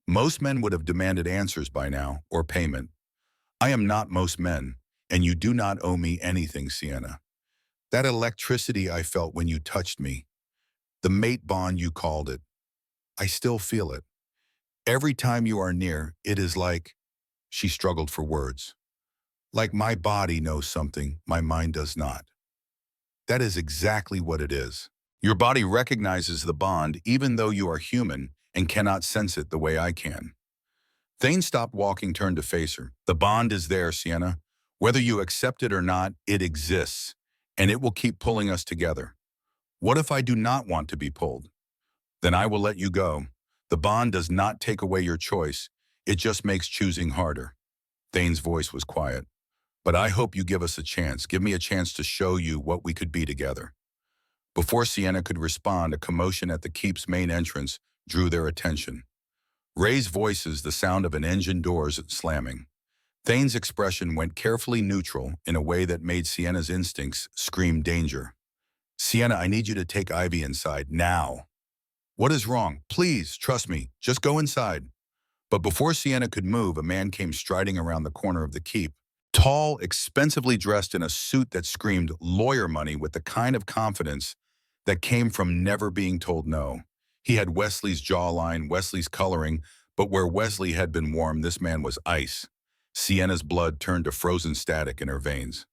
"Most men would have demanded answers by now, or payment. I am not most men, and you do not owe me anything, Sienna. That electricity I felt when you touched me, the mate bond you called it, I still feel it. Every time you are near, it is like," she struggled for words, "like my body knows something my mind does not." That is exactly what it is. Your body recognizes the bond even though you are human and cannot sense it the way I can. Thane stopped walking, turned to face her. "The bond is there, Sienna. Whether you accept it or not, it exists, and it will keep pulling us together. What if I do not want to be pulled? Then I will let you go. The bond does not take away your choice. It just makes choosing harder." Thane's voice was quiet. "But I hope you give us a chance. Give me a chance to show you what we could be together." Before Sienna could respond, a commotion at the keep's main entrance drew their attention. Raised voices, the sound of an engine doors slamming. Thane's expression went carefully neutral in a way that made Sienna's instincts scream danger. "Sienna, I need you to take Ivy inside, now." "What is wrong? Please, trust me. Just go inside." But before Sienna could move, a man came striding around the corner of the keep. Tall, expensively dressed in a suit that screamed lawyer money with the kind of confidence that came from never being told no. He had Wesley's jawline, Wesley's coloring, but where Wesley had been warm, this man was ice. Sienna's blood turned to frozen static in her veins.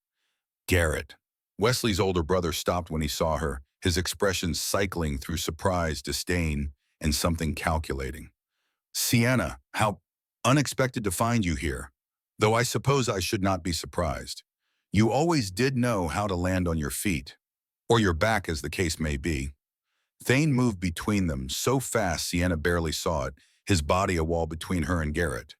"Garrett." Wesley's older brother stopped when he saw her, his expression cycling through surprise, disdain, and something calculating. "Sienna, how unexpected to find you here. Though I suppose I should not be surprised. You always did know how to land on your feet, or your back as the case may be. Thane moved between them so fast Sienna barely saw it, his body a wall between her and Garrett.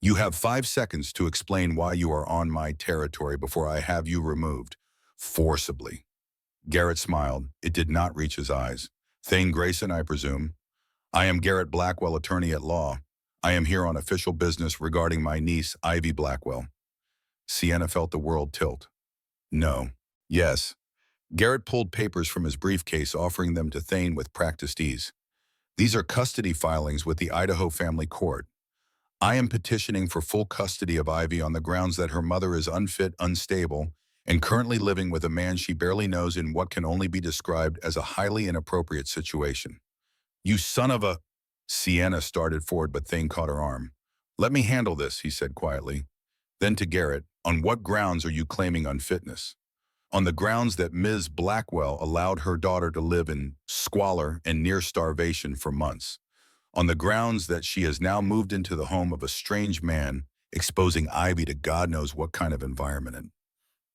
You have 5 seconds to explain why you are on my territory before I have you removed. Forcibly. Garrett smiled. It did not reach his eyes. Thane Grayson, I presume. I am Garrett Blackwell, attorney at law. I am here on official business regarding my niece, Ivy Blackwell. Sienna felt the world tilt. No. Yes. Garrett pulled papers from his briefcase, offering them to Thane with practiced ease. These are custody filings with the Idaho Family Court. I am petitioning for full custody of Ivy on the grounds that her mother is unfit, unstable, and currently living with a man she barely knows in what can only be described as a highly inappropriate situation. You son of a... Sienna started forward, but Thane caught her arm. Let me handle this, he said quietly. Then to Garrett, on what grounds are you claiming unfitness? On the grounds that Ms. Blackwell allowed her daughter to live in squalor and near starvation for months. On the grounds that she has now moved into the home of a strange man, exposing Ivy to God knows what kind of environment. And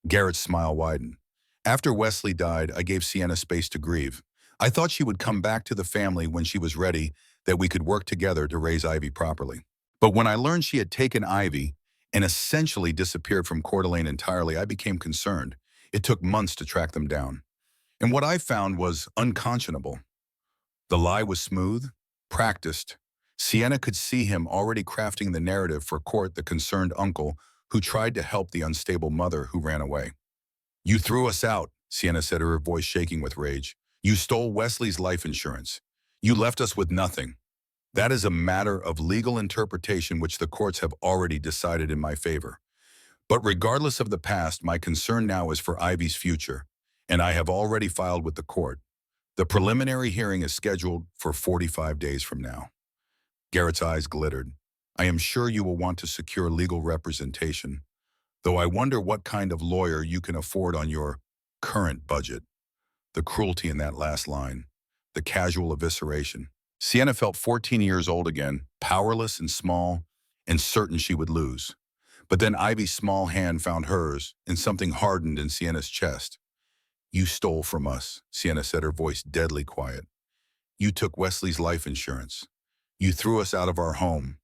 Garrett's smile widened. After Wesley died, I gave Sienna space to grieve. I thought she would come back to the family when she was ready, that we could work together to raise Ivy properly. But when I learned she had taken Ivy and essentially disappeared from Coeur d'Alene entirely, I became concerned. It took months to track them down. And what I found was unconscionable. The lie was smooth, practiced. Sienna could see him already crafting the narrative for court, the concerned uncle who tried to help the unstable mother who ran away. You threw us out, Sienna said, her voice shaking with rage. You stole Wesley's life insurance. You left us with nothing. That is a matter of legal interpretation which the courts have already decided in my favor. But regardless of the past, my concern now is for Ivy's future, and I have already filed with the court. The preliminary hearing is scheduled for 45 days from now. Garrett's eyes glittered. I am sure you will want to secure legal representation, though I wonder what kind of lawyer you can afford on your current budget. The cruelty in that last line, the casual evisceration. Sienna felt 14 years old again, powerless and small, and certain she would lose. But then Ivy's small hand found hers, and something hardened in Sienna's chest. You stole from us, Sienna said, her voice deadly quiet. You took Wesley's life insurance. You threw us out of our home.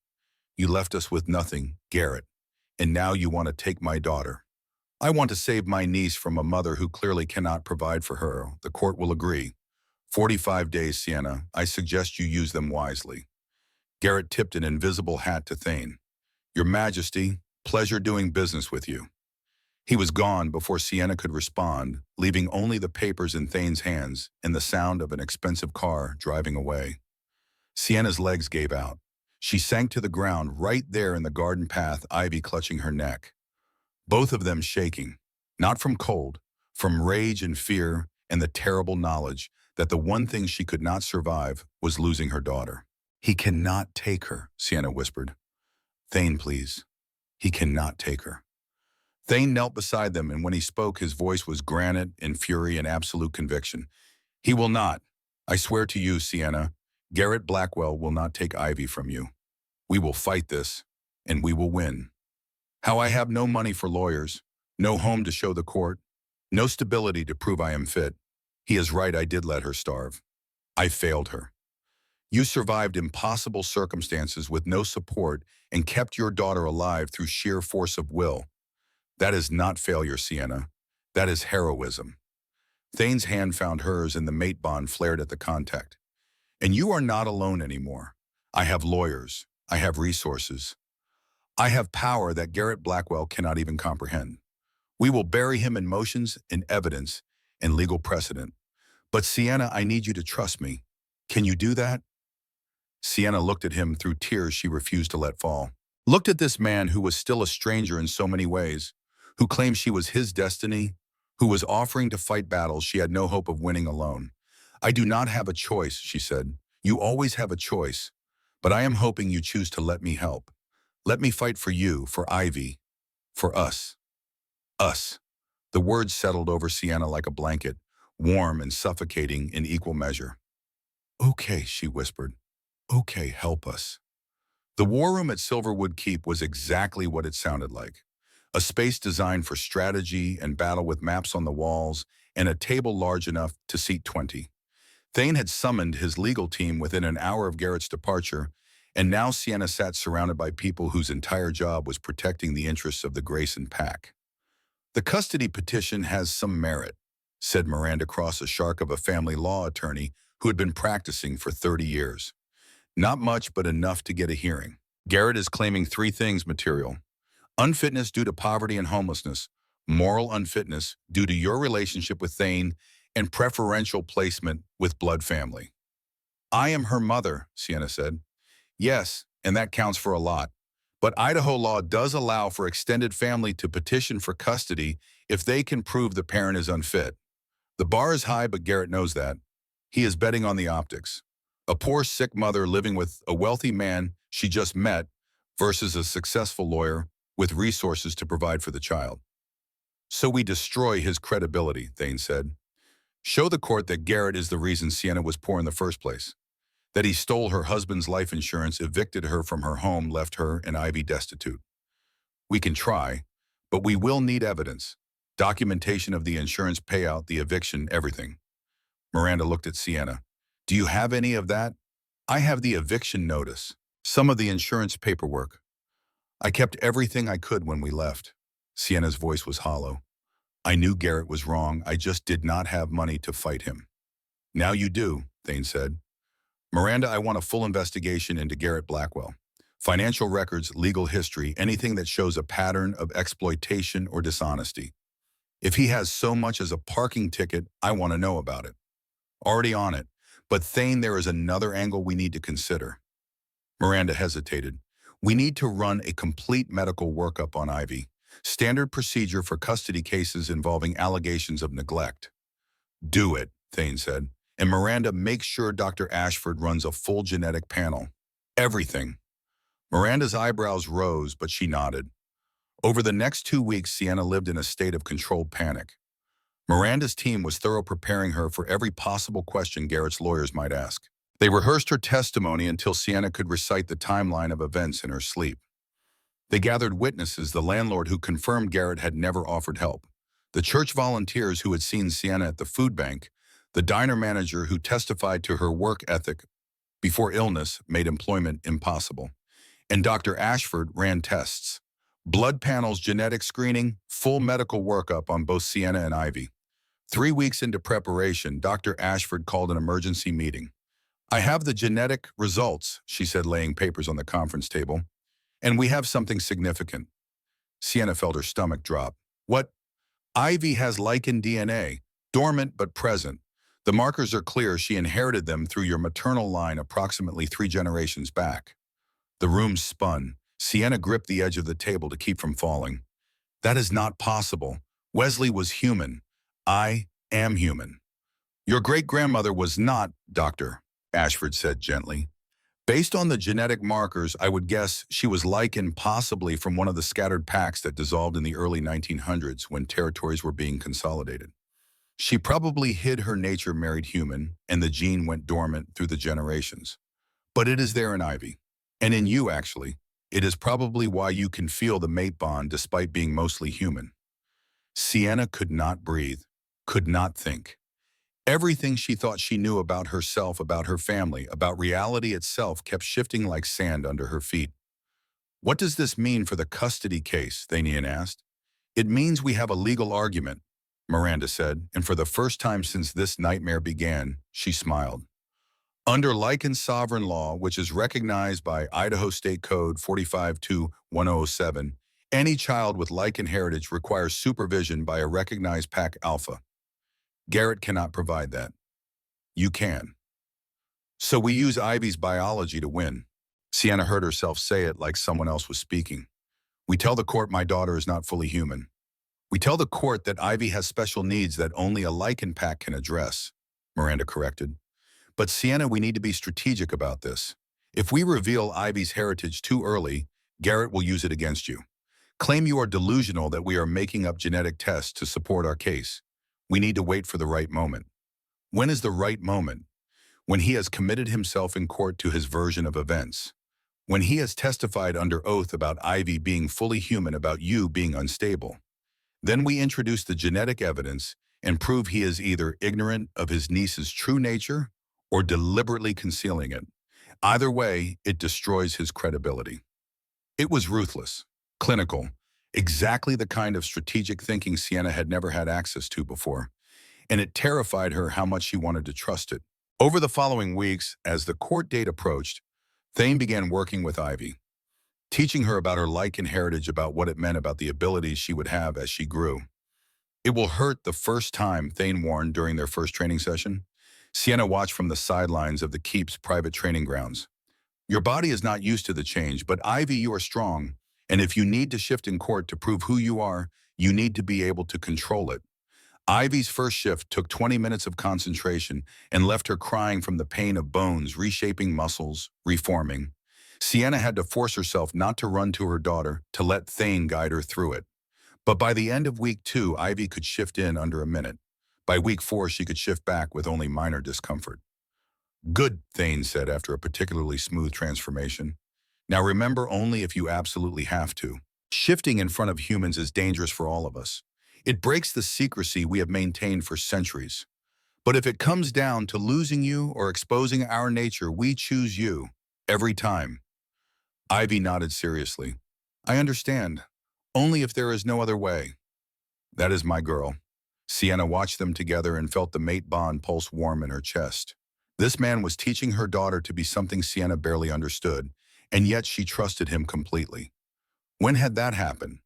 You left us with nothing, Garrett. And now you want to take my daughter. I want to save my niece from a mother who clearly cannot provide for her. The court will agree. 45 days, Sienna. I suggest you use them wisely. Garrett tipped an invisible hat to Thane. Your Majesty, pleasure doing business with you. He was gone before Sienna could respond, leaving only the papers in Thane's hands and the sound of an expensive car driving away. Sienna's legs gave out. She sank to the ground right there in the garden path, Ivy clutching her neck. Both of them shaking, not from cold, from rage and fear and the terrible knowledge that the one thing she could not survive was losing her daughter. He cannot take her, Sienna whispered. Thane, please. He cannot take her. Thane knelt beside them, and when he spoke, his voice was granite in fury and absolute conviction. He will not. I swear to you, Sienna, Garrett Blackwell will not take Ivy from you. We will fight this, and we will win. How I have no money for lawyers, no home to show the court, no stability to prove I am fit. He is right, I did let her starve. I failed her. You survived impossible circumstances with no support and kept your daughter alive through sheer force of will. That is not failure, Sienna. That is heroism. Thane's hand found hers and the mate bond flared at the contact. And you are not alone anymore. I have lawyers. I have resources. I have power that Garrett Blackwell cannot even comprehend. We will bury him in motions, in evidence, and legal precedent. But Sienna, I need you to trust me. Can you do that? Sienna looked at him through tears she refused to let fall. Looked at this man who was still a stranger in so many ways, who claimed she was his destiny, who was offering to fight battles she had no hope of winning alone. I do not have a choice, she said. You always have a choice, but I am hoping you choose to let me help. Let me fight for you, for Ivy, for us. Us. The words settled over Sienna like a blanket, warm and suffocating in equal measure. Okay, she whispered. Okay, help us. The war room at Silverwood Keep was exactly what it sounded like. a space designed for strategy and battle with maps on the walls and a table large enough to seat 20. Thane had summoned his legal team within an hour of Garrett's departure, and now Sienna sat surrounded by people whose entire job was protecting the interests of the Grayson pack. "The custody petition has some merit," said Miranda Cross, a shark of a family law attorney who had been practicing for 30 years. "Not much, but enough to get a hearing. Garrett is claiming three things material: unfitness due to poverty and homelessness, moral unfitness due to your relationship with Thane, and preferential placement with blood family." "I am her mother," Sienna said. "Yes, and that counts for a lot. But Idaho law does allow for extended family to petition for custody if they can prove the parent is unfit. The bar is high, but Garrett knows that. He is betting on the optics. A poor, sick mother living with a wealthy man she just met versus a successful lawyer with resources to provide for the child. So we destroy his credibility," Thane said. "Show the court that Garrett is the reason Sienna was poor in the first place, that he stole her husband's life insurance, evicted her from her home, left her and Ivy destitute. We can try, but we will need evidence. Documentation of the insurance payout, the eviction, everything." Miranda looked at Sienna. "Do you have any of that?" "I have the eviction notice, some of the insurance paperwork. I kept everything I could when we left." Sienna's voice was hollow. "I knew Garrett was wrong. I just did not have money to fight him." "Now you do," Thane said. "Miranda, I want a full investigation into Garrett Blackwell. Financial records, legal history, anything that shows a pattern of exploitation or dishonesty. If he has so much as a parking ticket, I want to know about it." "Already on it. But Thane, there is another angle we need to consider." Miranda hesitated. "We need to run a complete medical workup on Ivy. Standard procedure for custody cases involving allegations of neglect." "Do it," Thane said. "And Miranda, make sure Dr. Ashford runs a full genetic panel. Everything." Miranda's eyebrows rose, but she nodded. Over the next 2 weeks, Sienna lived in a state of controlled panic. Miranda's team was thorough, preparing her for every possible question Garrett's lawyers might ask. They rehearsed her testimony until Sienna could recite the timeline of events in her sleep. They gathered witnesses: the landlord who confirmed Garrett had never offered help, the church volunteers who had seen Sienna at the food bank, the diner manager who testified to her work ethic before illness made employment impossible, and Dr. Ashford ran tests: blood panels, genetic screening, full medical workup on both Sienna and Ivy. 3 weeks into preparation, Dr. Ashford called an emergency meeting. "I have the genetic results," she said, laying papers on the conference table. "And we have something significant." Sienna felt her stomach drop. "What?" "Ivy has lichen DNA, dormant but present. The markers are clear. She inherited them through your maternal line approximately 3 generations back." The room spun. Sienna gripped the edge of the table to keep from falling. "That is not possible. Wesley was human. I am human." "Your great-grandmother was not, Dr. Ashford said gently. "Based on the genetic markers, I would guess she was lichen, possibly from one of the scattered packs that dissolved in the early 1900s when territories were being consolidated. She probably hid her nature, married human, and the gene went dormant through the generations. But it is there in Ivy. And in you, actually. It is probably why you can feel the mate bond despite being mostly human." Sienna could not breathe, could not think. Everything she thought she knew about herself, about her family, about reality itself kept shifting like sand under her feet. "What does this mean for the custody case?" Thanian asked. "It means we have a legal argument," Miranda said, and for the first time since this nightmare began, she smiled. "Under lichen sovereign law, which is recognized by Idaho State Code 45-1007, any child with lichen heritage requires supervision by a recognized pack alpha. Garrett cannot provide that. You can. So we use Ivy's biology to win." Sienna heard herself say it like someone else was speaking. "We tell the court my daughter is not fully human. We tell the court that Ivy has special needs that only a lichen pack can address," Miranda corrected. "But Sienna, we need to be strategic about this. If we reveal Ivy's heritage too early, Garrett will use it against you. Claim you are delusional, that we are making up genetic tests to support our case. We need to wait for the right moment." "When is the right moment?" "When he has committed himself in court to his version of events. when he has testified under oath about Ivy being fully human, about you being unstable. Then we introduce the genetic evidence and prove he is either ignorant of his niece's true nature or deliberately concealing it. Either way, it destroys his credibility. It was ruthless, clinical, exactly the kind of strategic thinking Sienna had never had access to before, and it terrified her how much she wanted to trust it. Over the following weeks, as the court date approached, Thane began working with Ivy, teaching her about her like and heritage, about what it meant, about the abilities she would have as she grew. It will hurt, the first time, Thane warned during their first training session. Sienna watched from the sidelines of the Keep's private training grounds. Your body is not used to the change, but Ivy, you are strong, and if you need to shift in court to prove who you are, you need to be able to control it. Ivy's first shift took 20 minutes of concentration and left her crying from the pain of bones, reshaping muscles, reforming. Sienna had to force herself not to run to her daughter, to let Thane guide her through it. But by the end of week 2, Ivy could shift in under a minute. By week 4, she could shift back with only minor discomfort. Good, Thane said after a particularly smooth transformation. Now remember, only if you absolutely have to. Shifting in front of humans is dangerous for all of us. It breaks the secrecy we have maintained for centuries. But if it comes down to losing you or exposing our nature, we choose you, every time. Ivy nodded seriously. I understand. Only if there is no other way. That is my girl. Sienna watched them together and felt the mate bond pulse warm in her chest. This man was teaching her daughter to be something Sienna barely understood, and yet she trusted him completely. When had that happened?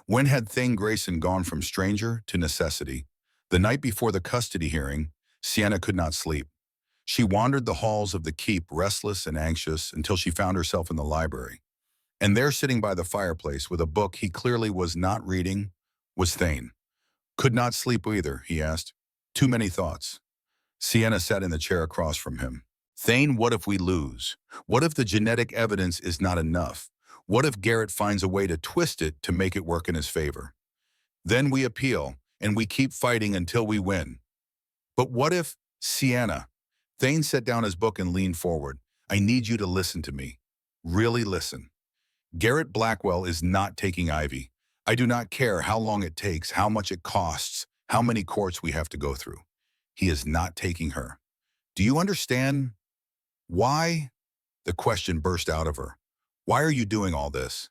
When had Thane Grayson gone from stranger to necessity? The night before the custody hearing, Sienna could not sleep. She wandered the halls of the Keep, restless and anxious, until she found herself in the library. And there, sitting by the fireplace with a book he clearly was not reading, was Thane. Could not sleep either, he asked. Too many thoughts. Sienna sat in the chair across from him. Thane, what if we lose? What if the genetic evidence is not enough? What if Garrett finds a way to twist it to make it work in his favor? Then we appeal, and we keep fighting until we win. But what if, Sienna? Thane set down his book and leaned forward. I need you to listen to me. Really listen. Garrett Blackwell is not taking Ivy. I do not care how long it takes, how much it costs, how many courts we have to go through. He is not taking her. Do you understand? Why? The question burst out of her. Why are you doing all this?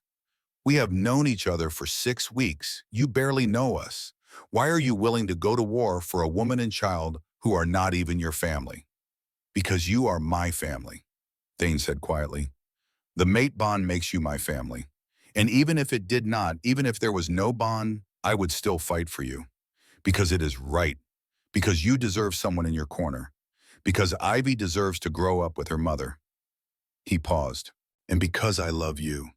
We have known each other for 6 weeks. You barely know us. Why are you willing to go to war for a woman and child who are not even your family? Because you are my family, Thane said quietly. The mate bond makes you my family. And even if it did not, even if there was no bond, I would still fight for you. Because it is right. Because you deserve someone in your corner. Because Ivy deserves to grow up with her mother. He paused. And because I love you.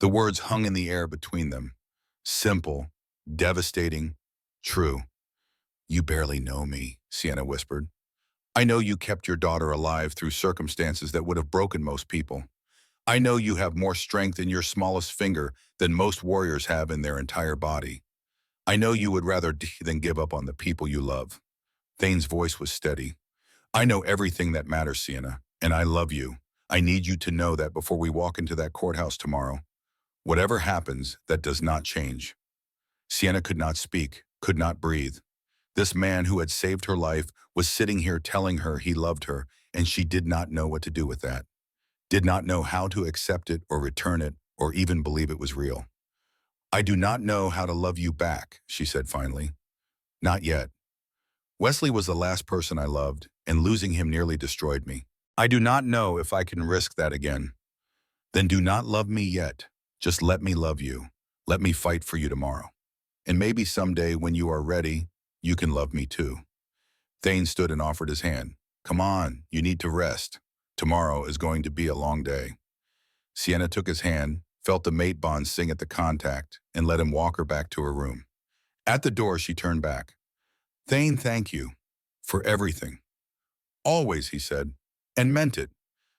The words hung in the air between them. Simple, devastating, true. You barely know me, Sienna whispered. I know you kept your daughter alive through circumstances that would have broken most people. I know you have more strength in your smallest finger than most warriors have in their entire body. I know you would rather than give up on the people you love. Thane's voice was steady. I know everything that matters, Sienna, and I love you. I need you to know that before we walk into that courthouse tomorrow. Whatever happens, that does not change. Sienna could not speak, could not breathe. This man who had saved her life was sitting here telling her he loved her, and she did not know what to do with that. Did not know how to accept it or return it or even believe it was real. I do not know how to love you back, she said finally. Not yet. Wesley was the last person I loved, and losing him nearly destroyed me. I do not know if I can risk that again. Then do not love me yet. Just let me love you. Let me fight for you tomorrow. And maybe someday when you are ready, you can love me too. Thane stood and offered his hand. Come on, you need to rest. Tomorrow is going to be a long day. Sienna took his hand, felt the mate bond sing at the contact, and let him walk her back to her room. At the door, she turned back. Thane, thank you for everything. Always, he said, and meant it.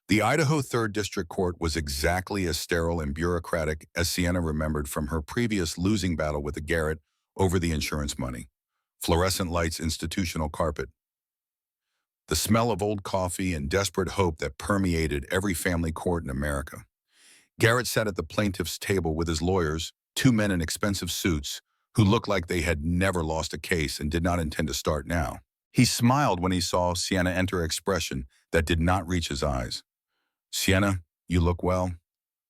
The Idaho 3rd District Court was exactly as sterile and bureaucratic as Sienna remembered from her previous losing battle with the Garrett over the insurance money. Fluorescent lights, institutional carpet. The smell of old coffee and desperate hope that permeated every family court in America. Garrett sat at the plaintiff's table with his lawyers, two men in expensive suits, who looked like they had never lost a case and did not intend to start now. He smiled when he saw Sienna enter, an expression that did not reach his eyes. "Sienna, you look well.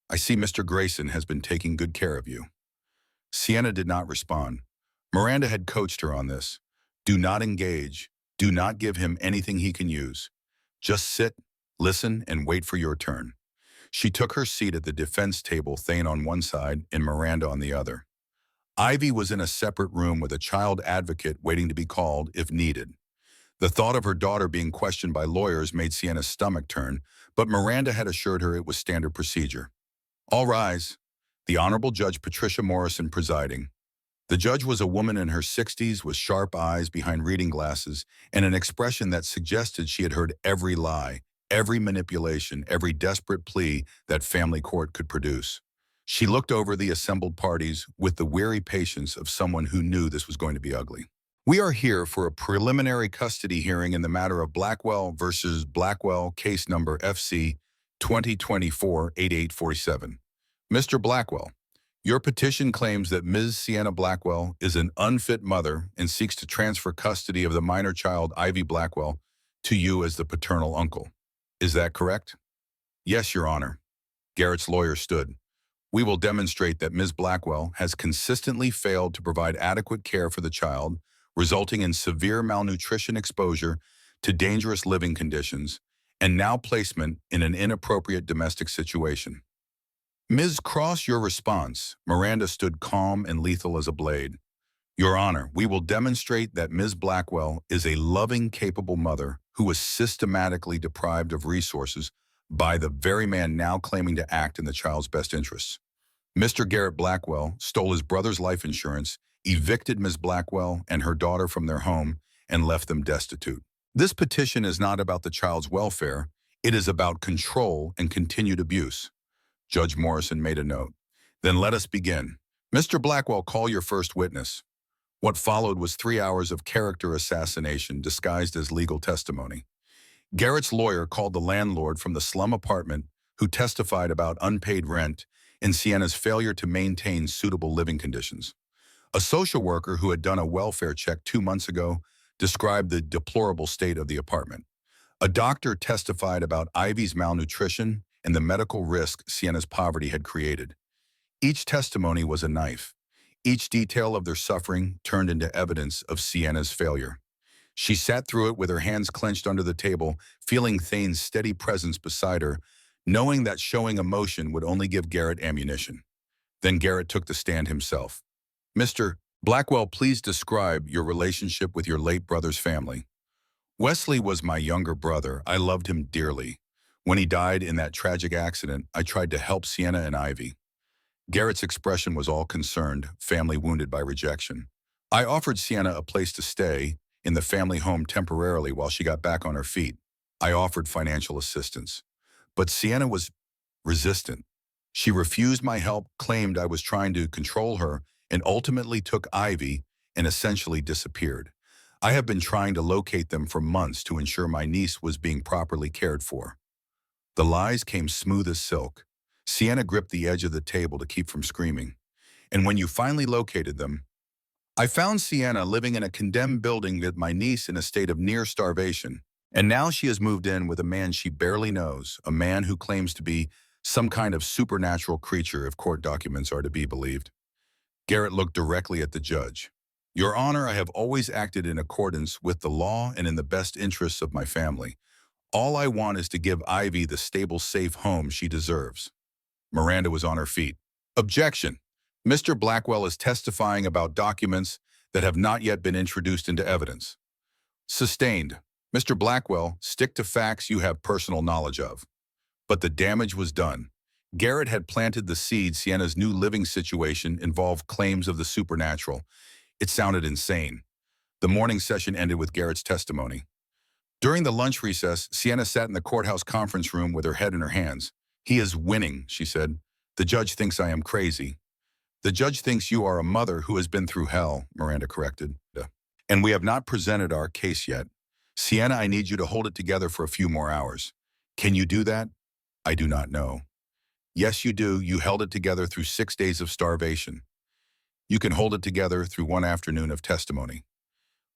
I see Mr. Grayson has been taking good care of you." Sienna did not respond. Miranda had coached her on this. Do not engage. Do not give him anything he can use. Just sit, listen, and wait for your turn. She took her seat at the defense table, Thane on one side and Miranda on the other. Ivy was in a separate room with a child advocate waiting to be called if needed. The thought of her daughter being questioned by lawyers made Sienna's stomach turn, but Miranda had assured her it was standard procedure. All rise. The Honorable Judge Patricia Morrison presiding. The judge was a woman in her 60s with sharp eyes behind reading glasses and an expression that suggested she had heard every lie, every manipulation, every desperate plea that family court could produce. She looked over the assembled parties with the weary patience of someone who knew this was going to be ugly. We are here for a preliminary custody hearing in the matter of Blackwell versus Blackwell, case number FC 2024-8847. Mr. Blackwell, your petition claims that Ms. Sienna Blackwell is an unfit mother and seeks to transfer custody of the minor child Ivy Blackwell to you as the paternal uncle. Is that correct? Yes, Your Honor. Garrett's lawyer stood. We will demonstrate that Ms. Blackwell has consistently failed to provide adequate care for the child, resulting in severe malnutrition exposure to dangerous living conditions, and now placement in an inappropriate domestic situation. Ms. Cross, your response. Miranda stood calm and lethal as a blade. Your Honor, we will demonstrate that Ms. Blackwell is a loving, capable mother who was systematically deprived of resources by the very man now claiming to act in the child's best interests. Mr. Garrett Blackwell stole his brother's life insurance, evicted Ms. Blackwell and her daughter from their home, and left them destitute. This petition is not about the child's welfare. It is about control and continued abuse. Judge Morrison made a note. Then let us begin. Mr. Blackwell, call your first witness. What followed was 3 hours of character assassination disguised as legal testimony. Garrett's lawyer called the landlord from the slum apartment who testified about unpaid rent and Sienna's failure to maintain suitable living conditions. A social worker who had done a welfare check 2 months ago described the deplorable state of the apartment. A doctor testified about Ivy's malnutrition and the medical risk Sienna's poverty had created. Each testimony was a knife. Each detail of their suffering turned into evidence of Sienna's failure. She sat through it with her hands clenched under the table, feeling Thane's steady presence beside her, knowing that showing emotion would only give Garrett ammunition. Then Garrett took the stand himself. Mr. Blackwell, please describe your relationship with your late brother's family. Wesley was my younger brother. I loved him dearly. When he died in that tragic accident, I tried to help Sienna and Ivy. Garrett's expression was all concerned, family wounded by rejection. I offered Sienna a place to stay in the family home temporarily while she got back on her feet. I offered financial assistance. But Sienna was resistant. She refused my help, claimed I was trying to control her, and ultimately took Ivy and essentially disappeared. I have been trying to locate them for months to ensure my niece was being properly cared for. The lies came smooth as silk. Sienna gripped the edge of the table to keep from screaming. And when you finally located them, I found Sienna living in a condemned building with my niece in a state of near starvation. And now she has moved in with a man she barely knows, a man who claims to be some kind of supernatural creature if court documents are to be believed. Garrett looked directly at the judge. Your Honor, I have always acted in accordance with the law and in the best interests of my family. All I want is to give Ivy the stable, safe home she deserves. Miranda was on her feet. Objection. Mr. Blackwell is testifying about documents that have not yet been introduced into evidence. Sustained. Mr. Blackwell, stick to facts you have personal knowledge of. But the damage was done. Garrett had planted the seed. Sienna's new living situation involved claims of the supernatural. It sounded insane. The morning session ended with Garrett's testimony. During the lunch recess, Sienna sat in the courthouse conference room with her head in her hands. He is winning, she said. The judge thinks I am crazy. The judge thinks you are a mother who has been through hell, Miranda corrected. And we have not presented our case yet. Sienna, I need you to hold it together for a few more hours. Can you do that? I do not know. Yes, you do. You held it together through 6 days of starvation. You can hold it together through one afternoon of testimony.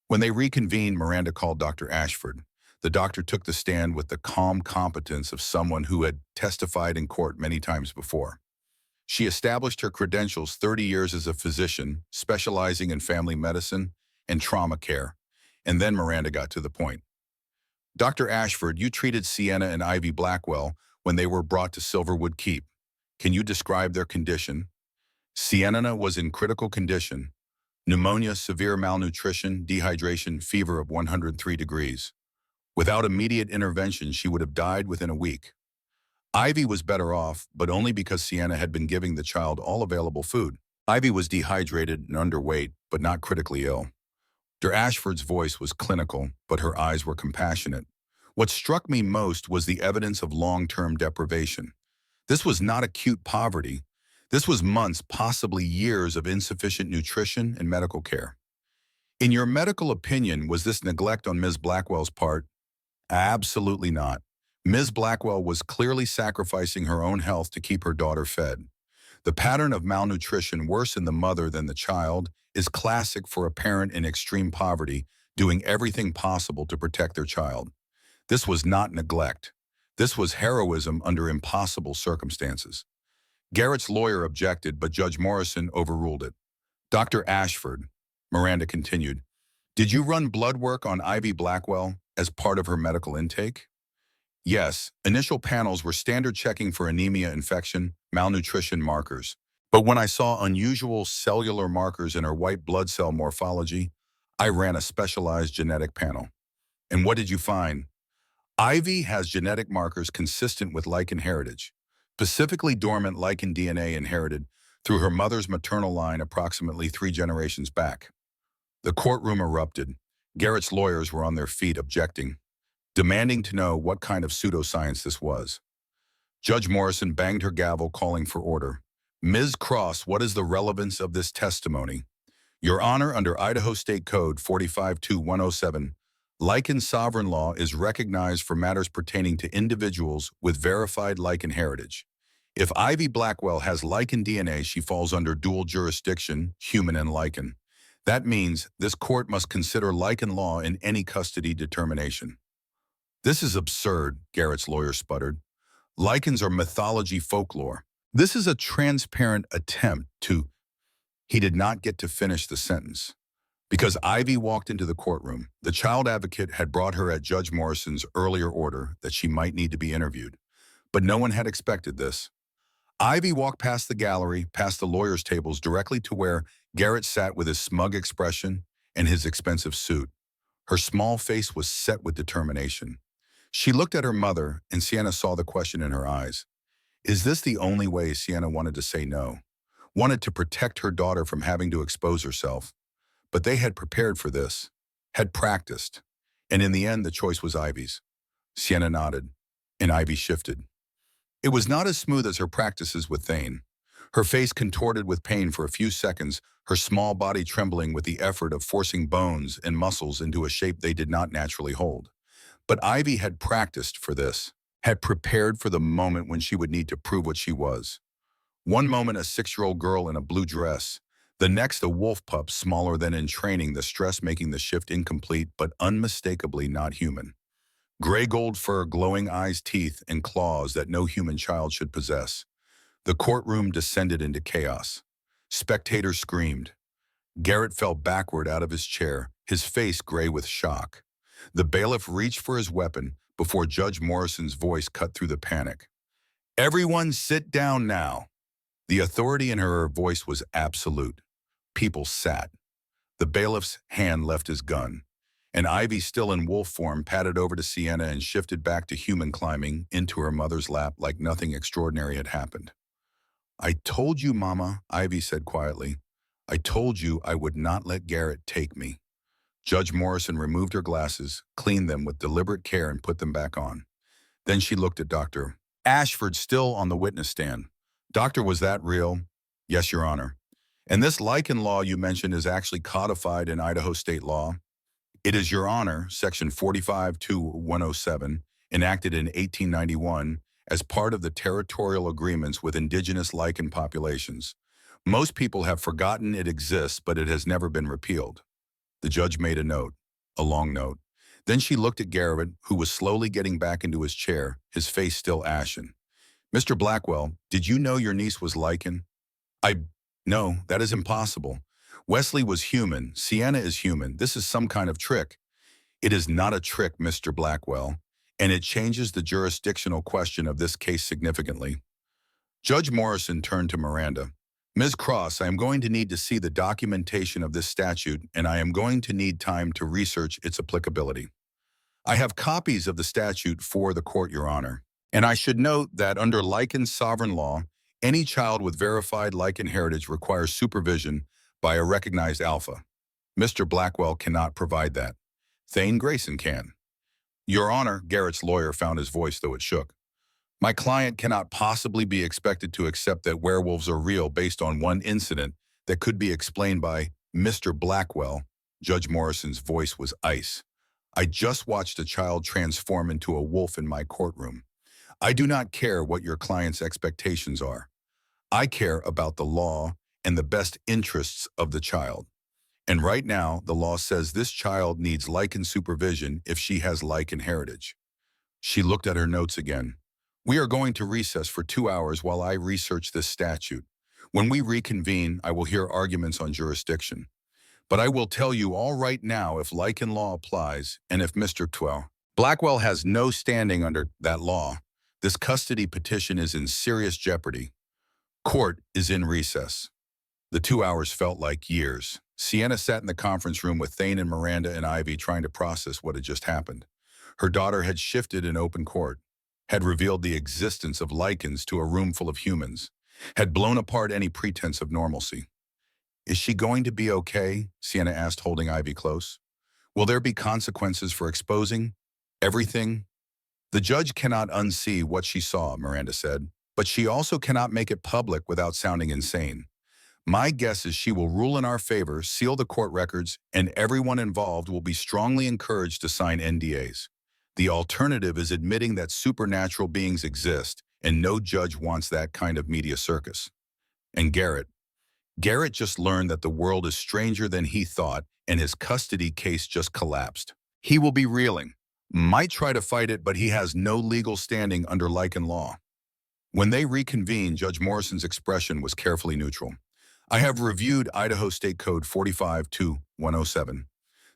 When they reconvened, Miranda called Dr. Ashford. The doctor took the stand with the calm competence of someone who had testified in court many times before. She established her credentials: 30 years as a physician, specializing in family medicine and trauma care. And then Miranda got to the point. Dr. Ashford, you treated Sienna and Ivy Blackwell when they were brought to Silverwood Keep. Can you describe their condition? Sienna was in critical condition: pneumonia, severe malnutrition, dehydration, fever of 103 degrees. Without immediate intervention, she would have died within a week. Ivy was better off, but only because Sienna had been giving the child all available food. Ivy was dehydrated and underweight, but not critically ill. Dr. Ashford's voice was clinical, but her eyes were compassionate. What struck me most was the evidence of long-term deprivation. This was not acute poverty. This was months, possibly years of insufficient nutrition and medical care. In your medical opinion, was this neglect on Ms. Blackwell's part? Absolutely not. Ms. Blackwell was clearly sacrificing her own health to keep her daughter fed. The pattern of malnutrition, worse in the mother than the child, is classic for a parent in extreme poverty doing everything possible to protect their child. This was not neglect. This was heroism under impossible circumstances. Garrett's lawyer objected, but Judge Morrison overruled it. Dr. Ashford, Miranda continued, did you run blood work on Ivy Blackwell as part of her medical intake? Yes, initial panels were standard checking for anemia, infection, malnutrition markers. But when I saw unusual cellular markers in her white blood cell morphology, I ran a specialized genetic panel. And what did you find? Ivy has genetic markers consistent with lichen heritage, specifically dormant lichen DNA inherited through her mother's maternal line approximately 3 generations back. The courtroom erupted. Garrett's lawyers were on their feet objecting, demanding to know what kind of pseudoscience this was. Judge Morrison banged her gavel, calling for order. Ms. Cross, what is the relevance of this testimony? Your Honor, under Idaho State Code 452107, lichen sovereign law is recognized for matters pertaining to individuals with verified lichen heritage. If Ivy Blackwell has lichen DNA, she falls under dual jurisdiction, human and lichen. That means this court must consider lichen law in any custody determination. This is absurd, Garrett's lawyer sputtered. Lichens are mythology folklore. This is a transparent attempt to... He did not get to finish the sentence. Because Ivy walked into the courtroom, the child advocate had brought her at Judge Morrison's earlier order that she might need to be interviewed. But no one had expected this. Ivy walked past the gallery, past the lawyers' tables, directly to where Garrett sat with his smug expression and his expensive suit. Her small face was set with determination. She looked at her mother, and Sienna saw the question in her eyes. Is this the only way Sienna wanted to say no? Wanted to protect her daughter from having to expose herself. But they had prepared for this, had practiced. And in the end, the choice was Ivy's. Sienna nodded, and Ivy shifted. It was not as smooth as her practices with Thane. Her face contorted with pain for a few seconds, her small body trembling with the effort of forcing bones and muscles into a shape they did not naturally hold. But Ivy had practiced for this, had prepared for the moment when she would need to prove what she was. One moment a 6-year-old girl in a blue dress, the next a wolf pup smaller than in training, the stress making the shift incomplete but unmistakably not human. Gray gold fur, glowing eyes, teeth, and claws that no human child should possess. The courtroom descended into chaos. Spectators screamed. Garrett fell backward out of his chair, his face gray with shock. The bailiff reached for his weapon before Judge Morrison's voice cut through the panic. Everyone sit down now. The authority in her voice was absolute. People sat. The bailiff's hand left his gun, and Ivy, still in wolf form, padded over to Sienna and shifted back to human, climbing into her mother's lap like nothing extraordinary had happened. I told you, Mama, Ivy said quietly. I told you I would not let Garrett take me. Judge Morrison removed her glasses, cleaned them with deliberate care, and put them back on. Then she looked at Dr. Ashford, still on the witness stand. Doctor, was that real? Yes, Your Honor. And this lichen law you mentioned is actually codified in Idaho state law. It is, Your Honor, Section 452107, enacted in 1891 as part of the territorial agreements with indigenous lichen populations. Most people have forgotten it exists, but it has never been repealed. The judge made a note, a long note. Then she looked at Garrett, who was slowly getting back into his chair, his face still ashen. Mr. Blackwell, did you know your niece was lichen? No, that is impossible. Wesley was human. Sienna is human. This is some kind of trick. It is not a trick, Mr. Blackwell, and it changes the jurisdictional question of this case significantly. Judge Morrison turned to Miranda. Ms. Cross, I am going to need to see the documentation of this statute, and I am going to need time to research its applicability. I have copies of the statute for the court, Your Honor. And I should note that under lichen sovereign law, any child with verified lichen heritage requires supervision by a recognized alpha. Mr. Blackwell cannot provide that. Thane Grayson can. Your Honor, Garrett's lawyer found his voice, though it shook. My client cannot possibly be expected to accept that werewolves are real based on one incident that could be explained by Mr. Blackwell. Judge Morrison's voice was ice. I just watched a child transform into a wolf in my courtroom. I do not care what your client's expectations are. I care about the law and the best interests of the child. And right now, the law says this child needs lichen supervision if she has lichen heritage. She looked at her notes again. We are going to recess for 2 hours while I research this statute. When we reconvene, I will hear arguments on jurisdiction. But I will tell you all right now if lichen law applies and if Mr. Blackwell has no standing under that law. This custody petition is in serious jeopardy. Court is in recess. The 2 hours felt like years. Sienna sat in the conference room with Thane and Miranda and Ivy trying to process what had just happened. Her daughter had shifted in open court, had revealed the existence of lichens to a room full of humans, had blown apart any pretense of normalcy. Is she going to be okay? Sienna asked, holding Ivy close. Will there be consequences for exposing everything? The judge cannot unsee what she saw, Miranda said, but she also cannot make it public without sounding insane. My guess is she will rule in our favor, seal the court records, and everyone involved will be strongly encouraged to sign NDAs. The alternative is admitting that supernatural beings exist, and no judge wants that kind of media circus. And Garrett just learned that the world is stranger than he thought, and his custody case just collapsed. He will be reeling. Might try to fight it, but he has no legal standing under lichen law. When they reconvened, Judge Morrison's expression was carefully neutral. I have reviewed Idaho State Code 45-107.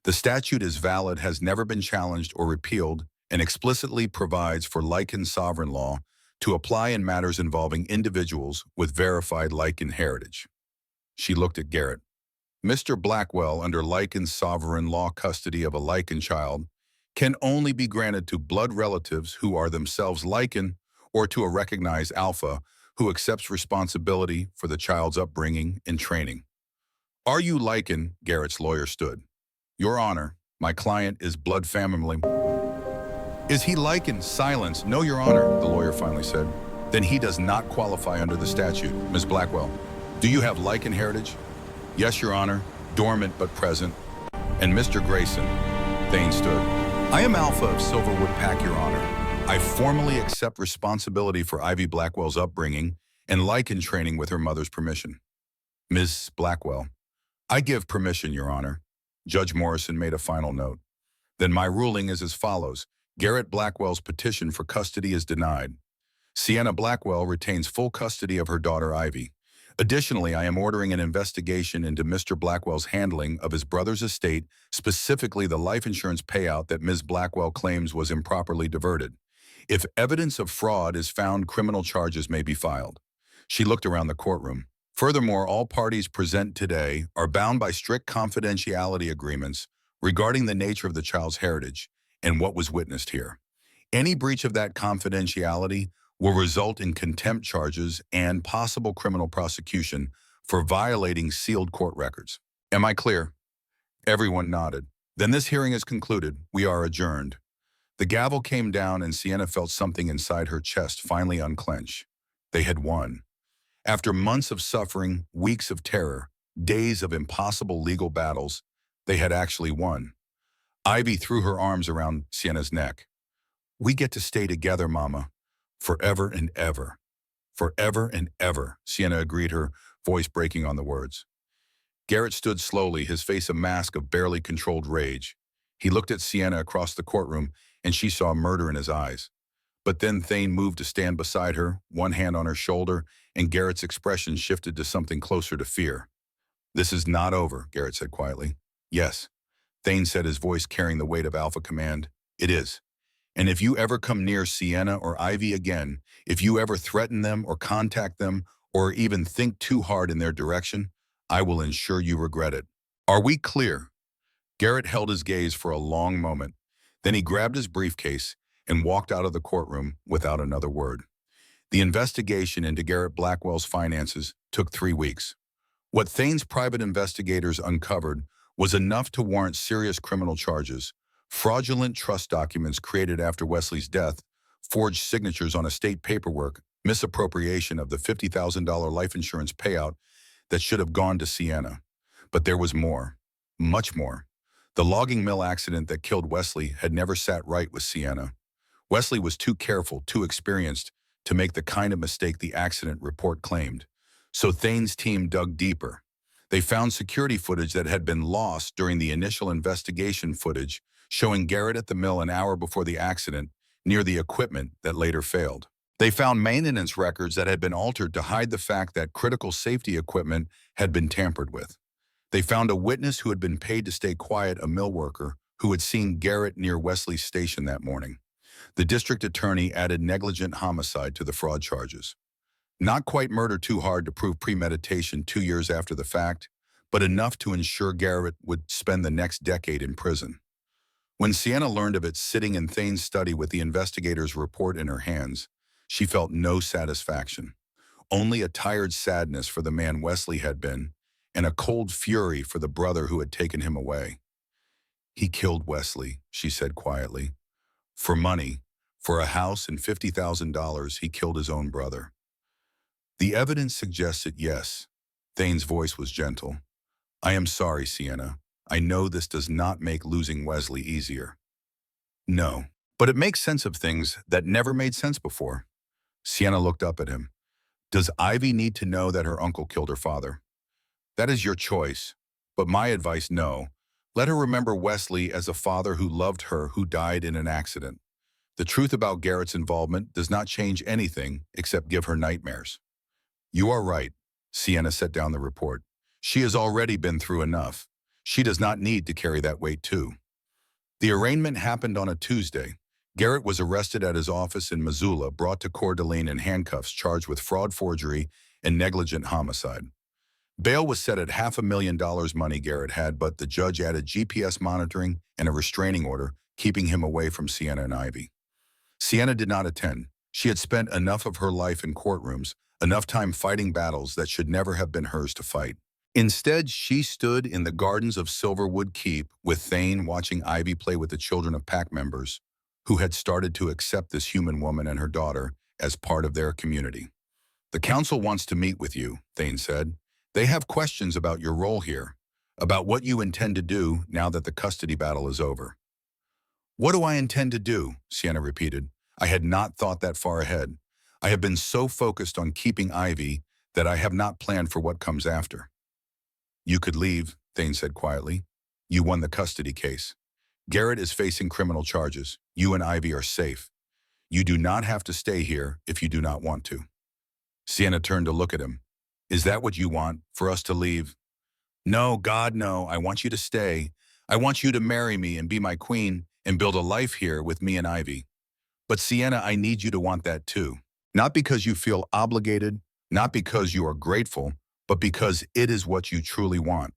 The statute is valid, has never been challenged or repealed, and explicitly provides for lichen sovereign law to apply in matters involving individuals with verified lichen heritage. She looked at Garrett. Mr. Blackwell, under lichen sovereign law, custody of a lichen child can only be granted to blood relatives who are themselves lichen or to a recognized alpha who accepts responsibility for the child's upbringing and training. Are you lichen? Garrett's lawyer stood. Your Honor, my client is blood family. Is he lichen? Silence. No, Your Honor, the lawyer finally said. Then he does not qualify under the statute. Ms. Blackwell, do you have lichen heritage? Yes, Your Honor, dormant but present. And Mr. Grayson, Thane stood. I am Alpha of Silverwood Pack, Your Honor. I formally accept responsibility for Ivy Blackwell's upbringing and lichen training with her mother's permission. Ms. Blackwell, I give permission, Your Honor. Judge Morrison made a final note. Then my ruling is as follows. Garrett Blackwell's petition for custody is denied. Sienna Blackwell retains full custody of her daughter Ivy. Additionally, I am ordering an investigation into Mr. Blackwell's handling of his brother's estate, specifically the life insurance payout that Ms. Blackwell claims was improperly diverted. If evidence of fraud is found, criminal charges may be filed. She looked around the courtroom. Furthermore, all parties present today are bound by strict confidentiality agreements regarding the nature of the child's heritage and what was witnessed here. Any breach of that confidentiality will result in contempt charges and possible criminal prosecution for violating sealed court records. Am I clear? Everyone nodded. Then this hearing is concluded. We are adjourned. The gavel came down and Sienna felt something inside her chest finally unclench. They had won. After months of suffering, weeks of terror, days of impossible legal battles, they had actually won. Ivy threw her arms around Sienna's neck. We get to stay together, Mama. Forever and ever. Forever and ever, Sienna agreed, her voice breaking on the words. Garrett stood slowly, his face a mask of barely controlled rage. He looked at Sienna across the courtroom, and she saw murder in his eyes. But then Thane moved to stand beside her, one hand on her shoulder, and Garrett's expression shifted to something closer to fear. "This is not over," Garrett said quietly. "Yes," Thane said, his voice carrying the weight of alpha command. "It is. And if you ever come near Sienna or Ivy again, if you ever threaten them or contact them, or even think too hard in their direction, I will ensure you regret it. Are we clear?" Garrett held his gaze for a long moment. Then he grabbed his briefcase and walked out of the courtroom without another word. The investigation into Garrett Blackwell's finances took 3 weeks. What Thane's private investigators uncovered was enough to warrant serious criminal charges: fraudulent trust documents created after Wesley's death, forged signatures on estate paperwork, misappropriation of the $50,000 life insurance payout that should have gone to Sienna. But there was more, much more. The logging mill accident that killed Wesley had never sat right with Sienna. Wesley was too careful, too experienced to make the kind of mistake the accident report claimed. So Thane's team dug deeper. They found security footage that had been lost during the initial investigation footage, showing Garrett at the mill an hour before the accident, near the equipment that later failed. They found maintenance records that had been altered to hide the fact that critical safety equipment had been tampered with. They found a witness who had been paid to stay quiet, a mill worker who had seen Garrett near Wesley's station that morning. The district attorney added negligent homicide to the fraud charges. Not quite murder too hard to prove premeditation 2 years after the fact, but enough to ensure Garrett would spend the next decade in prison. When Sienna learned of it sitting in Thane's study with the investigator's report in her hands, she felt no satisfaction, only a tired sadness for the man Wesley had been, and a cold fury for the brother who had taken him away. "He killed Wesley," she said quietly. "For money, for a house and $50,000, he killed his own brother." "The evidence suggests it, yes." Thane's voice was gentle. "I am sorry, Sienna. I know this does not make losing Wesley easier." "No, but it makes sense of things that never made sense before." Sienna looked up at him. "Does Ivy need to know that her uncle killed her father?" "That is your choice. But my advice, no. Let her remember Wesley as a father who loved her, who died in an accident. The truth about Garrett's involvement does not change anything except give her nightmares." "You are right." Sienna set down the report. "She has already been through enough. She does not need to carry that weight too." The arraignment happened on a Tuesday. Garrett was arrested at his office in Missoula, brought to Coeur d'Alene in handcuffs, charged with fraud, forgery, and negligent homicide. Bail was set at $500,000 money Garrett had, but the judge added GPS monitoring and a restraining order, keeping him away from Sienna and Ivy. Sienna did not attend. She had spent enough of her life in courtrooms, enough time fighting battles that should never have been hers to fight. Instead, she stood in the gardens of Silverwood Keep with Thane, watching Ivy play with the children of PAC members who had started to accept this human woman and her daughter as part of their community. "The council wants to meet with you," Thane said. "They have questions about your role here, about what you intend to do now that the custody battle is over." "What do I intend to do?" Sienna repeated. "I had not thought that far ahead. I have been so focused on keeping Ivy that I have not planned for what comes after." "You could leave," Thane said quietly. "You won the custody case. Garrett is facing criminal charges. You and Ivy are safe. You do not have to stay here if you do not want to." Sienna turned to look at him. "Is that what you want, for us to leave?" "No, God, no. I want you to stay. I want you to marry me and be my queen and build a life here with me and Ivy. But Sienna, I need you to want that too. Not because you feel obligated, not because you are grateful, but because it is what you truly want."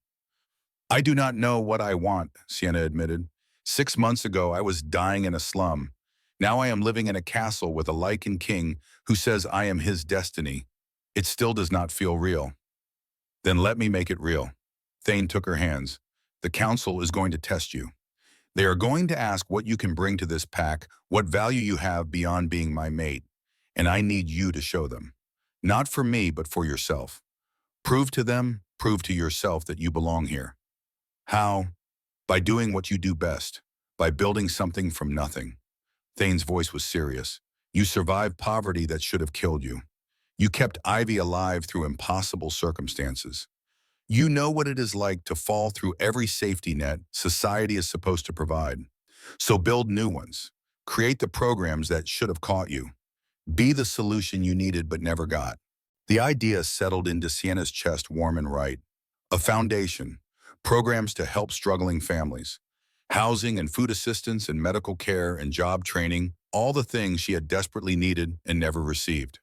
"I do not know what I want," Sienna admitted. 6 months ago, I was dying in a slum. Now I am living in a castle with a lichen king who says I am his destiny. It still does not feel real." "Then let me make it real." Thane took her hands. "The council is going to test you. They are going to ask what you can bring to this pack, what value you have beyond being my mate. And I need you to show them. Not for me, but for yourself. Prove to them, prove to yourself that you belong here. How? By doing what you do best, by building something from nothing." Thane's voice was serious. You survived poverty that should have killed you. You kept Ivy alive through impossible circumstances. You know what it is like to fall through every safety net society is supposed to provide. So build new ones. Create the programs that should have caught you. Be the solution you needed but never got. The idea settled into Sienna's chest warm and right. A foundation, programs to help struggling families, housing and food assistance and medical care and job training, all the things she had desperately needed and never received.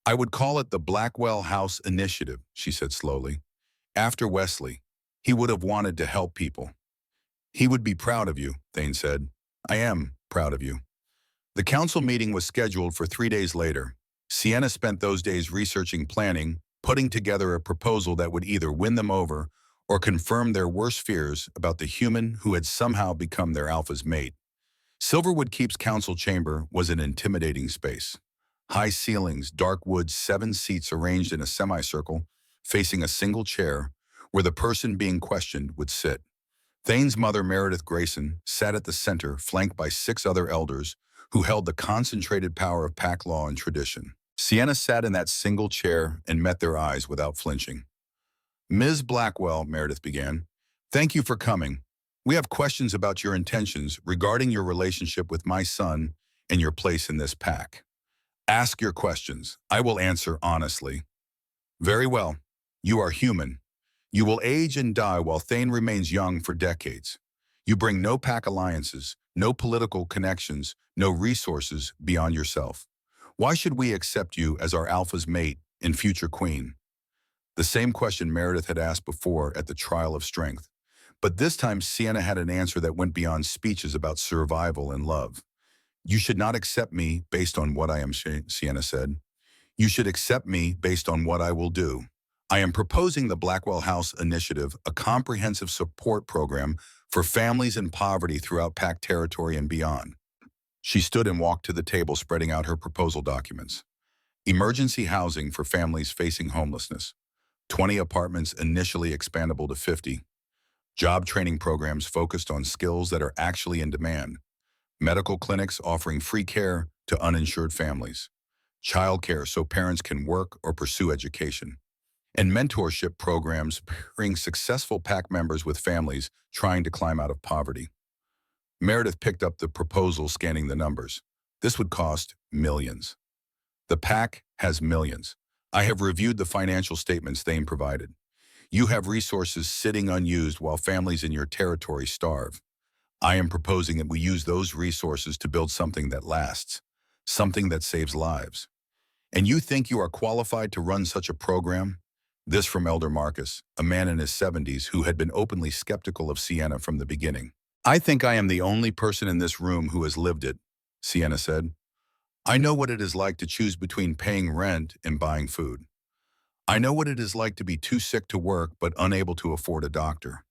I would call it the Blackwell House Initiative, she said slowly. After Wesley, he would have wanted to help people. He would be proud of you, Thane said. I am proud of you. The council meeting was scheduled for 3 days later. Sienna spent those days researching planning, putting together a proposal that would either win them over or confirm their worst fears about the human who had somehow become their alpha's mate. Silverwood Keep's council chamber was an intimidating space. High ceilings, dark wood, 7 seats arranged in a semicircle, facing a single chair, where the person being questioned would sit. Thane's mother, Meredith Grayson, sat at the center, flanked by 6 other elders who held the concentrated power of pack law and tradition. Sienna sat in that single chair and met their eyes without flinching. Ms. Blackwell, Meredith began, thank you for coming. We have questions about your intentions regarding your relationship with my son and your place in this pack. Ask your questions. I will answer honestly. Very well. You are human. You will age and die while Thane remains young for decades. You bring no pack alliances, no political connections, no resources beyond yourself. Why should we accept you as our alpha's mate and future queen? The same question Meredith had asked before at the trial of strength. But this time Sienna had an answer that went beyond speeches about survival and love. You should not accept me based on what I am, Sienna said. You should accept me based on what I will do. I am proposing the Blackwell House Initiative, a comprehensive support program for families in poverty throughout PAC territory and beyond. She stood and walked to the table, spreading out her proposal documents. Emergency housing for families facing homelessness. 20 apartments initially expandable to 50. Job training programs focused on skills that are actually in demand. Medical clinics offering free care to uninsured families. Childcare so parents can work or pursue education. And mentorship programs pairing successful PAC members with families trying to climb out of poverty. Meredith picked up the proposal, scanning the numbers. This would cost millions. The PAC has millions. I have reviewed the financial statements Thane provided. You have resources sitting unused while families in your territory starve. I am proposing that we use those resources to build something that lasts, something that saves lives. And you think you are qualified to run such a program? This from Elder Marcus, a man in his 70s who had been openly skeptical of Sienna from the beginning. I think I am the only person in this room who has lived it, Sienna said. I know what it is like to choose between paying rent and buying food. I know what it is like to be too sick to work but unable to afford a doctor.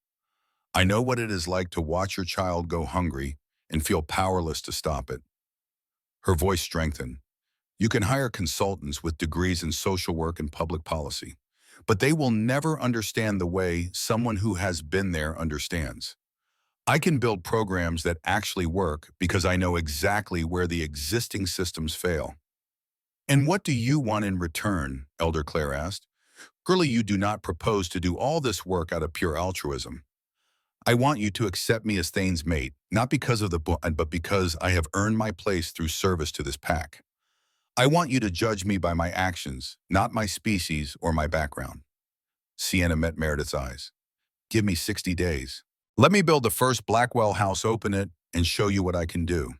I know what it is like to watch your child go hungry and feel powerless to stop it. Her voice strengthened. You can hire consultants with degrees in social work and public policy, but they will never understand the way someone who has been there understands. I can build programs that actually work because I know exactly where the existing systems fail. And what do you want in return? Elder Claire asked. Surely you do not propose to do all this work out of pure altruism. I want you to accept me as Thane's mate, not because of the book, but because I have earned my place through service to this pack. I want you to judge me by my actions, not my species or my background. Sienna met Meredith's eyes. Give me 60 days. Let me build the first Blackwell house, open it, and show you what I can do.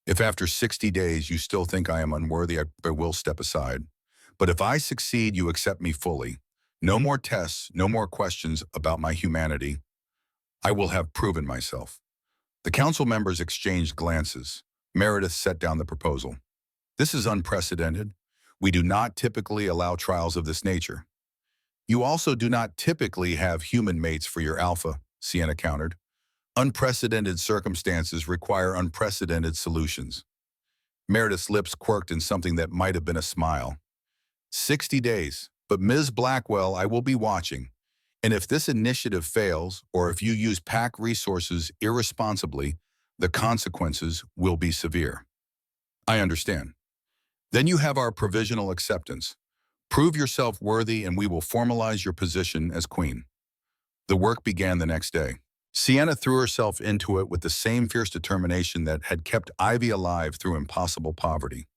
If after 60 days you still think I am unworthy, I will step aside. But if I succeed, you accept me fully. No more tests, no more questions about my humanity. I will have proven myself. The council members exchanged glances. Meredith set down the proposal. This is unprecedented. We do not typically allow trials of this nature. You also do not typically have human mates for your alpha, Sienna countered. Unprecedented circumstances require unprecedented solutions. Meredith's lips quirked in something that might have been a smile. 60 days, but Ms. Blackwell, I will be watching. And if this initiative fails, or if you use PAC resources irresponsibly, the consequences will be severe. I understand. Then you have our provisional acceptance. Prove yourself worthy and we will formalize your position as queen. The work began the next day. Sienna threw herself into it with the same fierce determination that had kept Ivy alive through impossible poverty.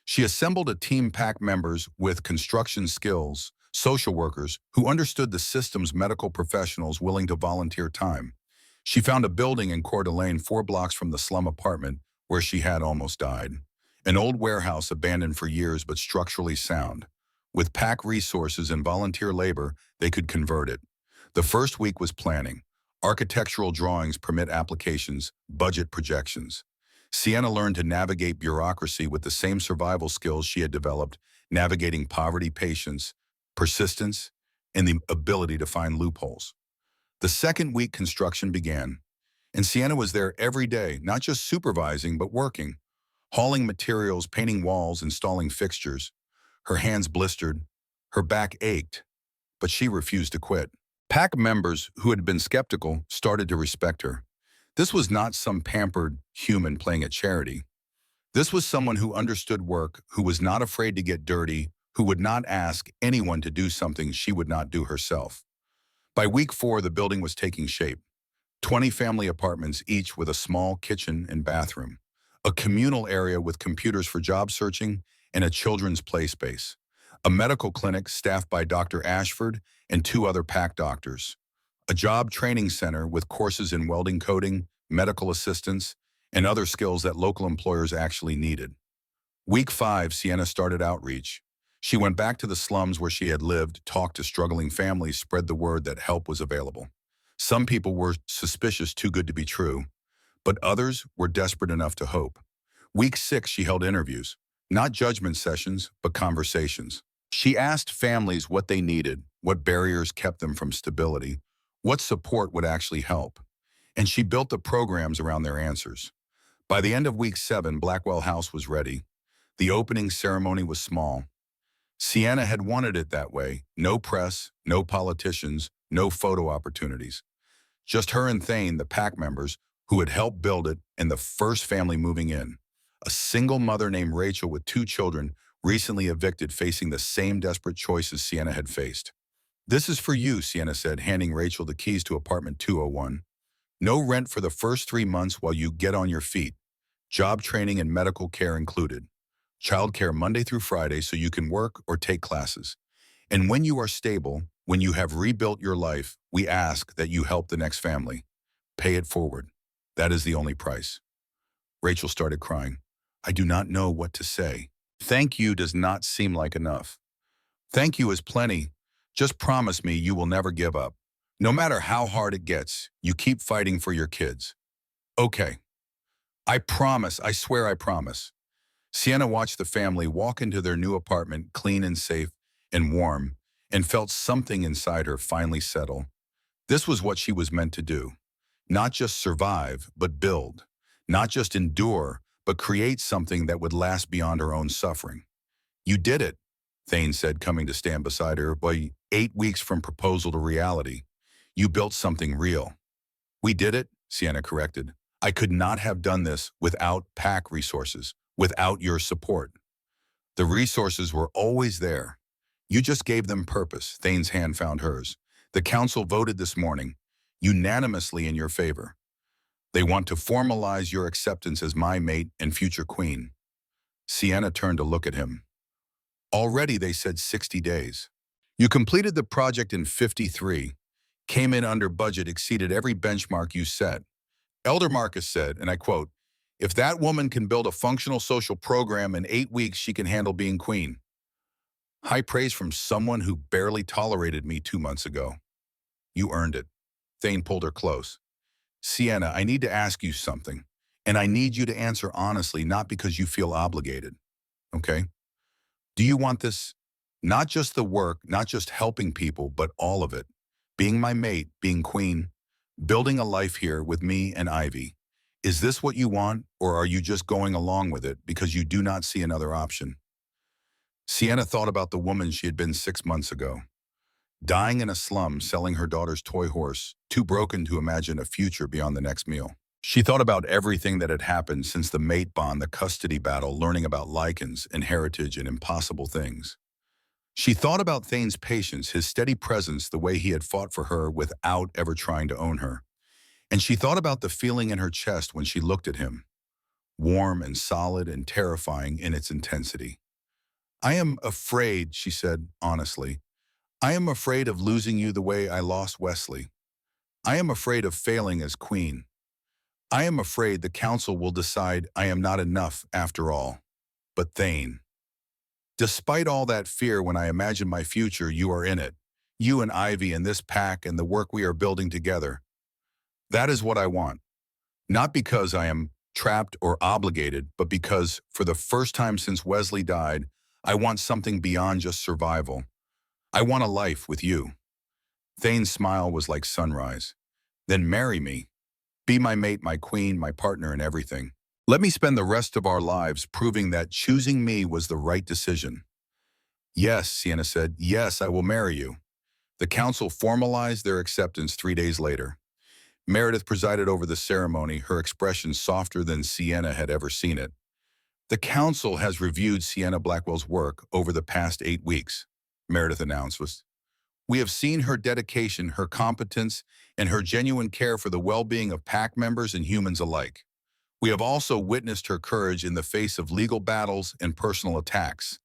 She assembled a team packed members with construction skills, social workers who understood the system's medical professionals willing to volunteer time. She found a building in Coeur d'Alene 4 blocks from the slum apartment where she had almost died. An old warehouse abandoned for years but structurally sound. With packed resources and volunteer labor, they could convert it. The first week was planning. Architectural drawings, permit applications, budget projections. Sienna learned to navigate bureaucracy with the same survival skills she had developed, navigating poverty, patience, persistence, and the ability to find loopholes. The second week construction began, and Sienna was there every day, not just supervising, but working, hauling materials, painting walls, installing fixtures. Her hands blistered, her back ached, but she refused to quit. PAC members who had been skeptical started to respect her. This was not some pampered human playing at charity. This was someone who understood work, who was not afraid to get dirty, who would not ask anyone to do something she would not do herself. By week 4, the building was taking shape. 20 family apartments, each with a small kitchen and bathroom, a communal area with computers for job searching, and a children's play space, a medical clinic staffed by Dr. Ashford and 2 other PAC doctors, a job training center with courses in welding coding, medical assistance, and other skills that local employers actually needed. Week 5, Sienna started outreach. She went back to the slums where she had lived, talked to struggling families, spread the word that help was available. Some people were suspicious, too good to be true, but others were desperate enough to hope. Week 6, she held interviews, not judgment sessions, but conversations. She asked families what they needed, what barriers kept them from stability, what support would actually help, and she built the programs around their answers. By the end of week 7, Blackwell House was ready. The opening ceremony was small. Sienna had wanted it that way. No press, no politicians, no photo opportunities. Just her and Thane, the PAC members, who had helped build it, and the first family moving in. A single mother named Rachel with 2 children, recently evicted, facing the same desperate choices Sienna had faced. "This is for you," Sienna said, handing Rachel the keys to apartment 201. "No rent for the first 3 months while you get on your feet. Job training and medical care included. Childcare Monday through Friday so you can work or take classes. And when you are stable, when you have rebuilt your life, we ask that you help the next family. Pay it forward. That is the only price." Rachel started crying. "I do not know what to say. Thank you does not seem like enough. Thank you is plenty. Just promise me you will never give up. No matter how hard it gets, you keep fighting for your kids." "Okay. I promise. I swear I promise." Sienna watched the family walk into their new apartment, clean and safe and warm, and felt something inside her finally settle. This was what she was meant to do. Not just survive, but build. Not just endure, but create something that would last beyond her own suffering. "You did it," Thane said, coming to stand beside her. "By 8 weeks from proposal to reality, you built something real." "We did it," Sienna corrected. "I could not have done this without PAC resources, without your support." "The resources were always there. You just gave them purpose." Thane's hand found hers. "The council voted this morning, unanimously in your favor. They want to formalize your acceptance as my mate and future queen." Sienna turned to look at him. "Already they said 60 days. You completed the project in 53, came in under budget, exceeded every benchmark you set. Elder Marcus said, and I quote, 'If that woman can build a functional social program in 8 weeks, she can handle being queen.' High praise from someone who barely tolerated me 2 months ago. You earned it." Thane pulled her close. "Sienna, I need to ask you something, and I need you to answer honestly, not because you feel obligated. Okay? Do you want this? Not just the work, not just helping people, but all of it. Being my mate, being queen, building a life here with me and Ivy. Is this what you want, or are you just going along with it because you do not see another option?" Sienna thought about the woman she had been 6 months ago, dying in a slum, selling her daughter's toy horse, too broken to imagine a future beyond the next meal. She thought about everything that had happened since the mate bond, the custody battle, learning about lichens and heritage and impossible things. She thought about Thane's patience, his steady presence, the way he had fought for her without ever trying to own her. And she thought about the feeling in her chest when she looked at him, warm and solid and terrifying in its intensity. I am afraid, she said honestly. I am afraid of losing you the way I lost Wesley. I am afraid of failing as queen. I am afraid the council will decide I am not enough after all. But Thane, despite all that fear, when I imagine my future, you are in it. You and Ivy and this pack and the work we are building together. That is what I want. Not because I am trapped or obligated, but because, for the first time since Wesley died, I want something beyond just survival. I want a life with you. Thane's smile was like sunrise. Then marry me. Be my mate, my queen, my partner in everything. Let me spend the rest of our lives proving that choosing me was the right decision. Yes, Sienna said, yes, I will marry you. The council formalized their acceptance 3 days later. Meredith presided over the ceremony, her expression softer than Sienna had ever seen it. The council has reviewed Sienna Blackwell's work over the past 8 weeks, Meredith announced. We have seen her dedication, her competence, and her genuine care for the well-being of pack members and humans alike. We have also witnessed her courage in the face of legal battles and personal attacks.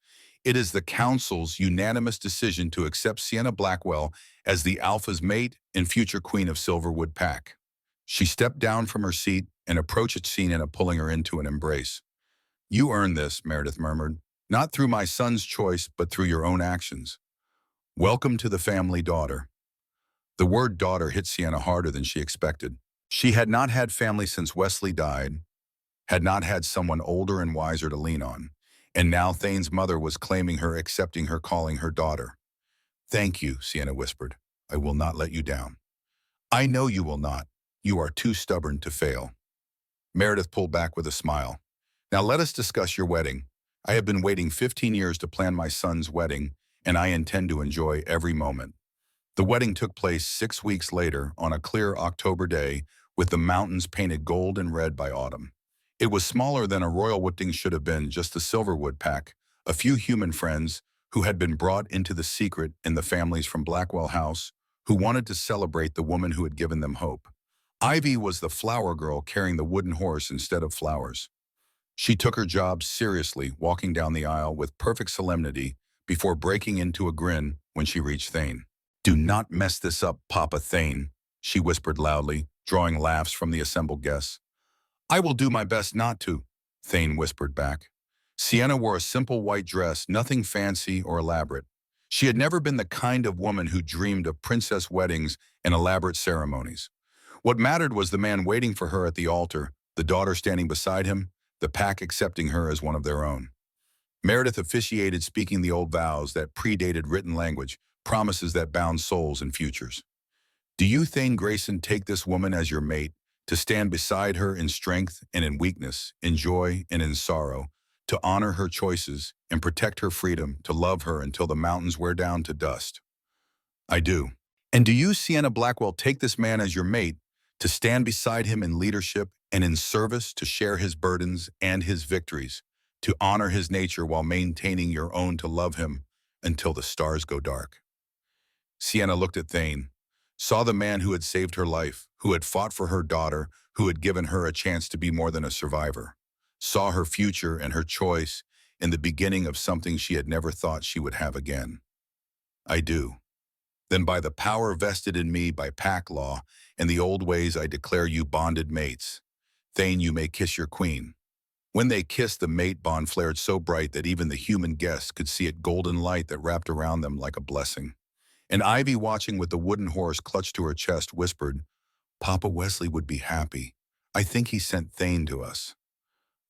It is the council's unanimous decision to accept Sienna Blackwell as the Alpha's mate and future queen of Silverwood Pack. She stepped down from her seat and approached Sienna, pulling her into an embrace. You earned this, Meredith murmured, not through my son's choice, but through your own actions. Welcome to the family, daughter. The word daughter hit Sienna harder than she expected. She had not had family since Wesley died, had not had someone older and wiser to lean on, and now Thane's mother was claiming her, accepting her, calling her daughter. Thank you, Sienna whispered. I will not let you down. I know you will not. You are too stubborn to fail. Meredith pulled back with a smile. Now let us discuss your wedding. I have been waiting 15 years to plan my son's wedding, and I intend to enjoy every moment. The wedding took place 6 weeks later on a clear October day, with the mountains painted gold and red by autumn. It was smaller than a royal wedding should have been, just the Silverwood Pack, a few human friends who had been brought into the secret, and the families from Blackwell House who wanted to celebrate the woman who had given them hope. Ivy was the flower girl carrying the wooden horse instead of flowers. She took her job seriously, walking down the aisle with perfect solemnity before breaking into a grin when she reached Thane. Do not mess this up, Papa Thane, she whispered loudly, drawing laughs from the assembled guests. I will do my best not to, Thane whispered back. Sienna wore a simple white dress, nothing fancy or elaborate. She had never been the kind of woman who dreamed of princess weddings and elaborate ceremonies. What mattered was the man waiting for her at the altar, the daughter standing beside him, the pack accepting her as one of their own. Meredith officiated, speaking the old vows that predated written language, promises that bound souls and futures. Do you, Thane Grayson, take this woman as your mate, to stand beside her in strength and in weakness, in joy and in sorrow, to honor her choices and protect her freedom, to love her until the mountains wear down to dust? I do. And do you, Sienna Blackwell, take this man as your mate, to stand beside him in leadership and in service, to share his burdens and his victories, to honor his nature while maintaining your own, to love him until the stars go dark? Sienna looked at Thane, saw the man who had saved her life, who had fought for her daughter, who had given her a chance to be more than a survivor, saw her future and her choice in the beginning of something she had never thought she would have again. I do. Then by the power vested in me by pack law and the old ways, I declare you bonded mates. Thane, you may kiss your queen. When they kissed, the mate bond flared so bright that even the human guests could see it, golden light that wrapped around them like a blessing. And Ivy, watching with the wooden horse clutched to her chest, whispered, Papa Wesley would be happy. I think he sent Thane to us.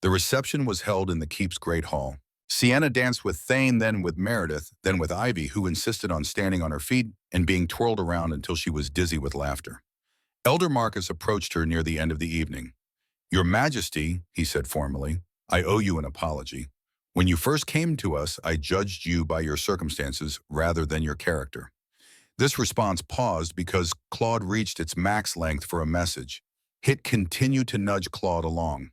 The reception was held in the keep's great hall. Sienna danced with Thane, then with Meredith, then with Ivy, who insisted on standing on her feet and being twirled around until she was dizzy with laughter. Elder Marcus approached her near the end of the evening. Your Majesty, he said formally, I owe you an apology. When you first came to us, I judged you by your circumstances rather than your character. This response paused because Claude reached its max length for a message. Hit continued to nudge Claude along.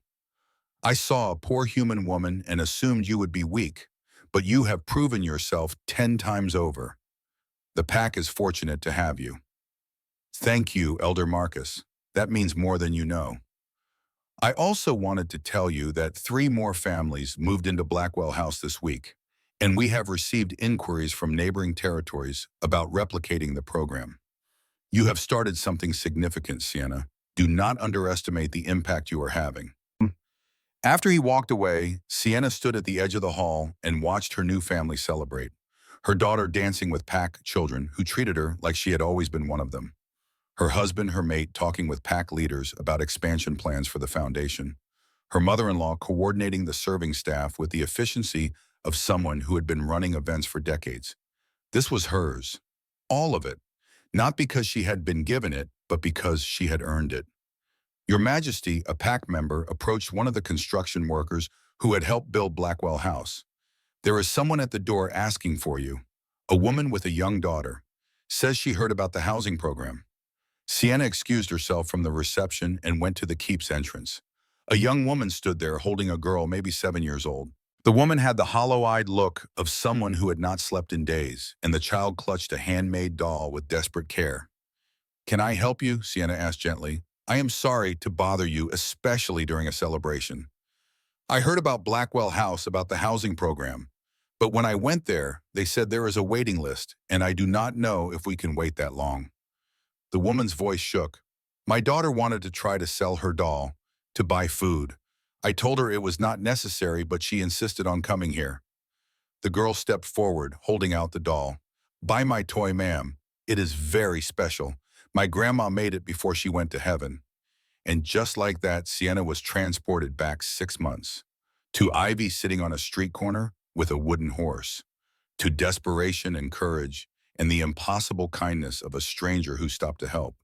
I saw a poor human woman and assumed you would be weak, but you have proven yourself 10 times over. The pack is fortunate to have you. Thank you, Elder Marcus. That means more than you know. I also wanted to tell you that 3 more families moved into Blackwell House this week, and we have received inquiries from neighboring territories about replicating the program. You have started something significant, Sienna. Do not underestimate the impact you are having. After he walked away, Sienna stood at the edge of the hall and watched her new family celebrate, her daughter dancing with pack children who treated her like she had always been one of them. Her husband, her mate, talking with pack leaders about expansion plans for the foundation. Her mother-in-law coordinating the serving staff with the efficiency of someone who had been running events for decades. This was hers. All of it. Not because she had been given it, but because she had earned it. Your Majesty, a pack member, approached one of the construction workers who had helped build Blackwell House. There is someone at the door asking for you. A woman with a young daughter. Says she heard about the housing program. Sienna excused herself from the reception and went to the keep's entrance. A young woman stood there holding a girl maybe 7 years old. The woman had the hollow-eyed look of someone who had not slept in days, and the child clutched a handmade doll with desperate care. Can I help you? Sienna asked gently. I am sorry to bother you, especially during a celebration. I heard about Blackwell House, about the housing program. But when I went there, they said there is a waiting list, and I do not know if we can wait that long. The woman's voice shook. My daughter wanted to try to sell her doll, to buy food. I told her it was not necessary, but she insisted on coming here. The girl stepped forward, holding out the doll. Buy my toy, ma'am. It is very special. My grandma made it before she went to heaven. And just like that, Sienna was transported back 6 months. To Ivy sitting on a street corner with a wooden horse. To desperation and courage, and the impossible kindness of a stranger who stopped to help.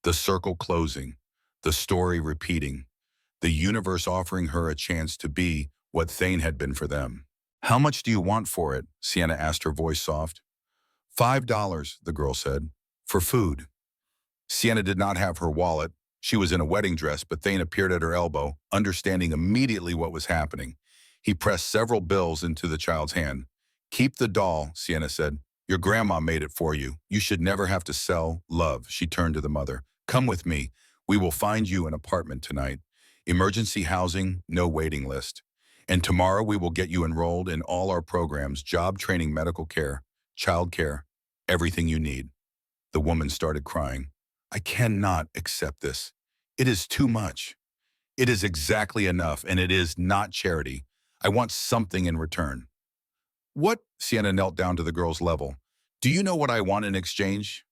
The circle closing, the story repeating, the universe offering her a chance to be what Thane had been for them. How much do you want for it? Sienna asked, her voice soft. $5, the girl said, for food. Sienna did not have her wallet. She was in a wedding dress, but Thane appeared at her elbow, understanding immediately what was happening. He pressed several bills into the child's hand. Keep the doll, Sienna said. Your grandma made it for you. You should never have to sell love. She turned to the mother. Come with me. We will find you an apartment tonight. Emergency housing, no waiting list. And tomorrow we will get you enrolled in all our programs, job training, medical care, child care, everything you need. The woman started crying. I cannot accept this. It is too much. It is exactly enough, and it is not charity. I want something in return. What? Sienna knelt down to the girl's level. Do you know what I want in exchange?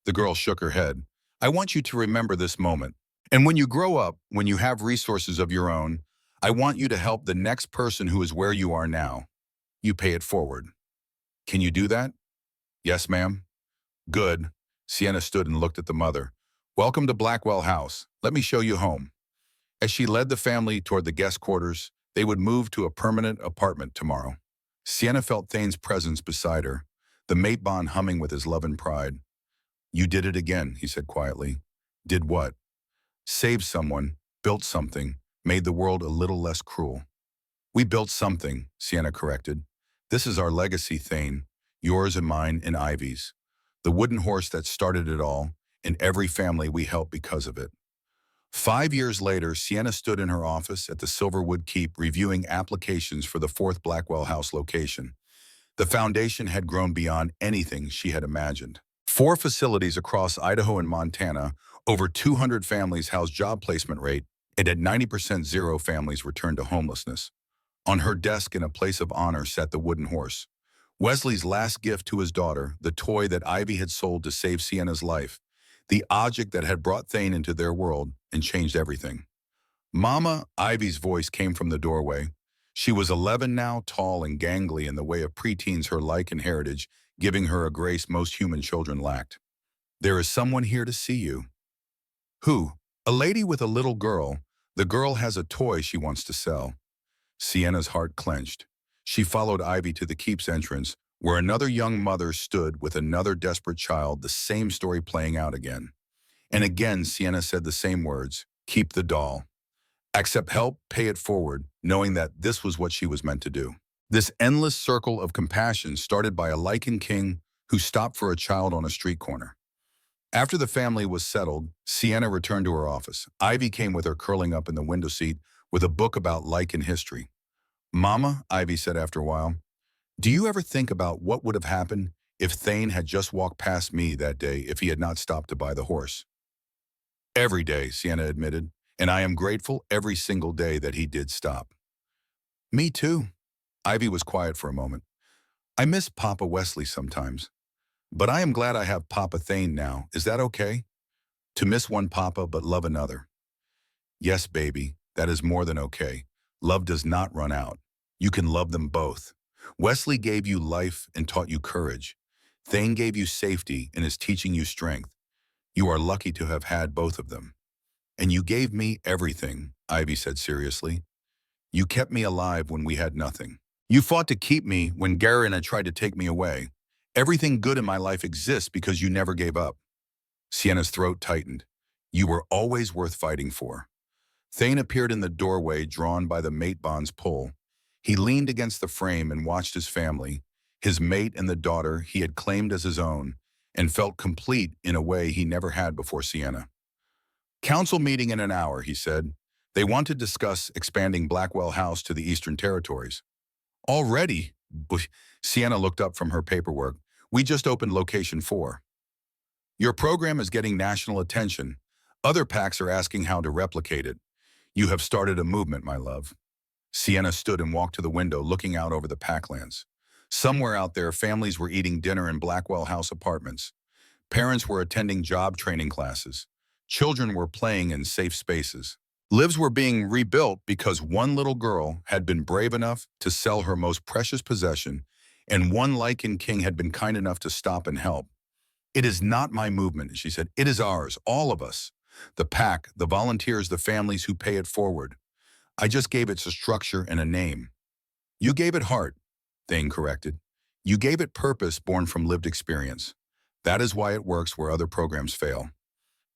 The girl shook her head. I want you to remember this moment. And when you grow up, when you have resources of your own, I want you to help the next person who is where you are now. You pay it forward. Can you do that? Yes, ma'am. Good. Sienna stood and looked at the mother. Welcome to Blackwell House. Let me show you home. As she led the family toward the guest quarters, they would move to a permanent apartment tomorrow. Sienna felt Thane's presence beside her, the mate bond humming with his love and pride. You did it again, he said quietly. Did what? Saved someone, built something, made the world a little less cruel. We built something, Sienna corrected. This is our legacy, Thane, yours and mine and Ivy's. The wooden horse that started it all, and every family we helped because of it. 5 years later, Sienna stood in her office at the Silverwood Keep reviewing applications for the 4th Blackwell House location. The foundation had grown beyond anything she had imagined. 4 facilities across Idaho and Montana, over 200 families housed job placement rate, and at 90% 0 families returned to homelessness. On her desk in a place of honor sat the wooden horse. Wesley's last gift to his daughter, the toy that Ivy had sold to save Sienna's life. The object that had brought Thane into their world and changed everything. Mama, Ivy's voice came from the doorway. She was 11 now, tall and gangly in the way of preteens her like and heritage, giving her a grace most human children lacked. There is someone here to see you. Who? A lady with a little girl. The girl has a toy she wants to sell. Sienna's heart clenched. She followed Ivy to the keep's entrance, where another young mother stood with another desperate child, the same story playing out again. And again, Sienna said the same words, Keep the doll. Accept help, pay it forward, knowing that this was what she was meant to do. This endless circle of compassion started by a lichen king who stopped for a child on a street corner. After the family was settled, Sienna returned to her office. Ivy came with her curling up in the window seat with a book about lichen history. Mama, Ivy said after a while, do you ever think about what would have happened if Thane had just walked past me that day if he had not stopped to buy the horse? Every day, Sienna admitted, and I am grateful every single day that he did stop. Me too. Ivy was quiet for a moment. I miss Papa Wesley sometimes, but I am glad I have Papa Thane now. Is that okay? To miss one Papa but love another. Yes, baby, that is more than okay. Love does not run out. You can love them both. Wesley gave you life and taught you courage. Thane gave you safety and is teaching you strength. You are lucky to have had both of them. And you gave me everything, Ivy said seriously. You kept me alive when we had nothing. You fought to keep me when Garina tried to take me away. Everything good in my life exists because you never gave up. Sienna's throat tightened. You were always worth fighting for. Thane appeared in the doorway drawn by the mate bond's pull. He leaned against the frame and watched his family, his mate and the daughter he had claimed as his own, and felt complete in a way he never had before Sienna. Council meeting in an hour, he said. They want to discuss expanding Blackwell House to the Eastern Territories. Already? Sienna looked up from her paperwork. We just opened Location 4. Your program is getting national attention. Other packs are asking how to replicate it. You have started a movement, my love. Sienna stood and walked to the window, looking out over the packlands. Somewhere out there, families were eating dinner in Blackwell House apartments. Parents were attending job training classes. Children were playing in safe spaces. Lives were being rebuilt because one little girl had been brave enough to sell her most precious possession, and one lichen king had been kind enough to stop and help. It is not my movement, she said. It is ours, all of us. The pack, the volunteers, the families who pay it forward. I just gave it a structure and a name. You gave it heart, Thane corrected. You gave it purpose born from lived experience. That is why it works where other programs fail.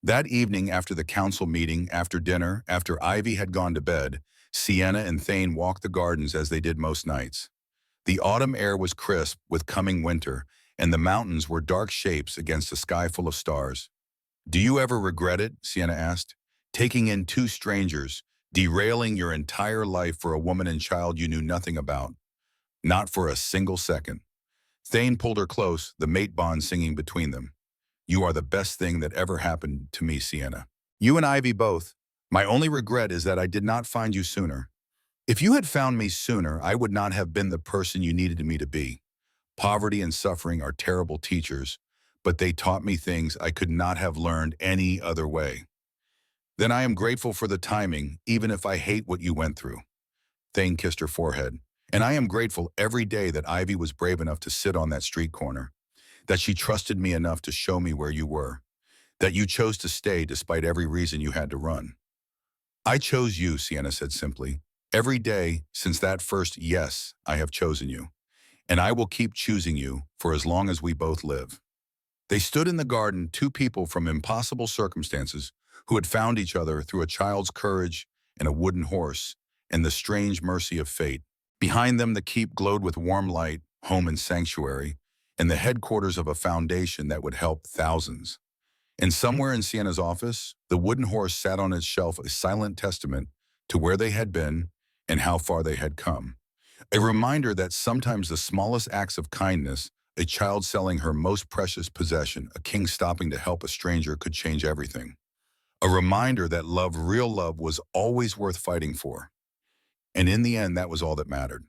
That evening after the council meeting, after dinner, after Ivy had gone to bed, Sienna and Thane walked the gardens as they did most nights. The autumn air was crisp with coming winter, and the mountains were dark shapes against a sky full of stars. Do you ever regret it, Sienna asked, taking in two strangers, derailing your entire life for a woman and child you knew nothing about? Not for a single second. Thane pulled her close, the mate bond singing between them. You are the best thing that ever happened to me, Sienna. You and Ivy both. My only regret is that I did not find you sooner. If you had found me sooner, I would not have been the person you needed me to be. Poverty and suffering are terrible teachers, but they taught me things I could not have learned any other way. Then I am grateful for the timing, even if I hate what you went through. Thane kissed her forehead. And I am grateful every day that Ivy was brave enough to sit on that street corner, that she trusted me enough to show me where you were, that you chose to stay despite every reason you had to run. I chose you, Sienna said simply. Every day since that first yes, I have chosen you, and I will keep choosing you for as long as we both live. They stood in the garden, two people from impossible circumstances who had found each other through a child's courage and a wooden horse and the strange mercy of fate. Behind them, the keep glowed with warm light, home and sanctuary, and the headquarters of a foundation that would help thousands. And somewhere in Sienna's office, the wooden horse sat on its shelf, a silent testament to where they had been and how far they had come. A reminder that sometimes the smallest acts of kindness, a child selling her most precious possession, a king stopping to help a stranger, could change everything. A reminder that love, real love, was always worth fighting for. And in the end, that was all that mattered.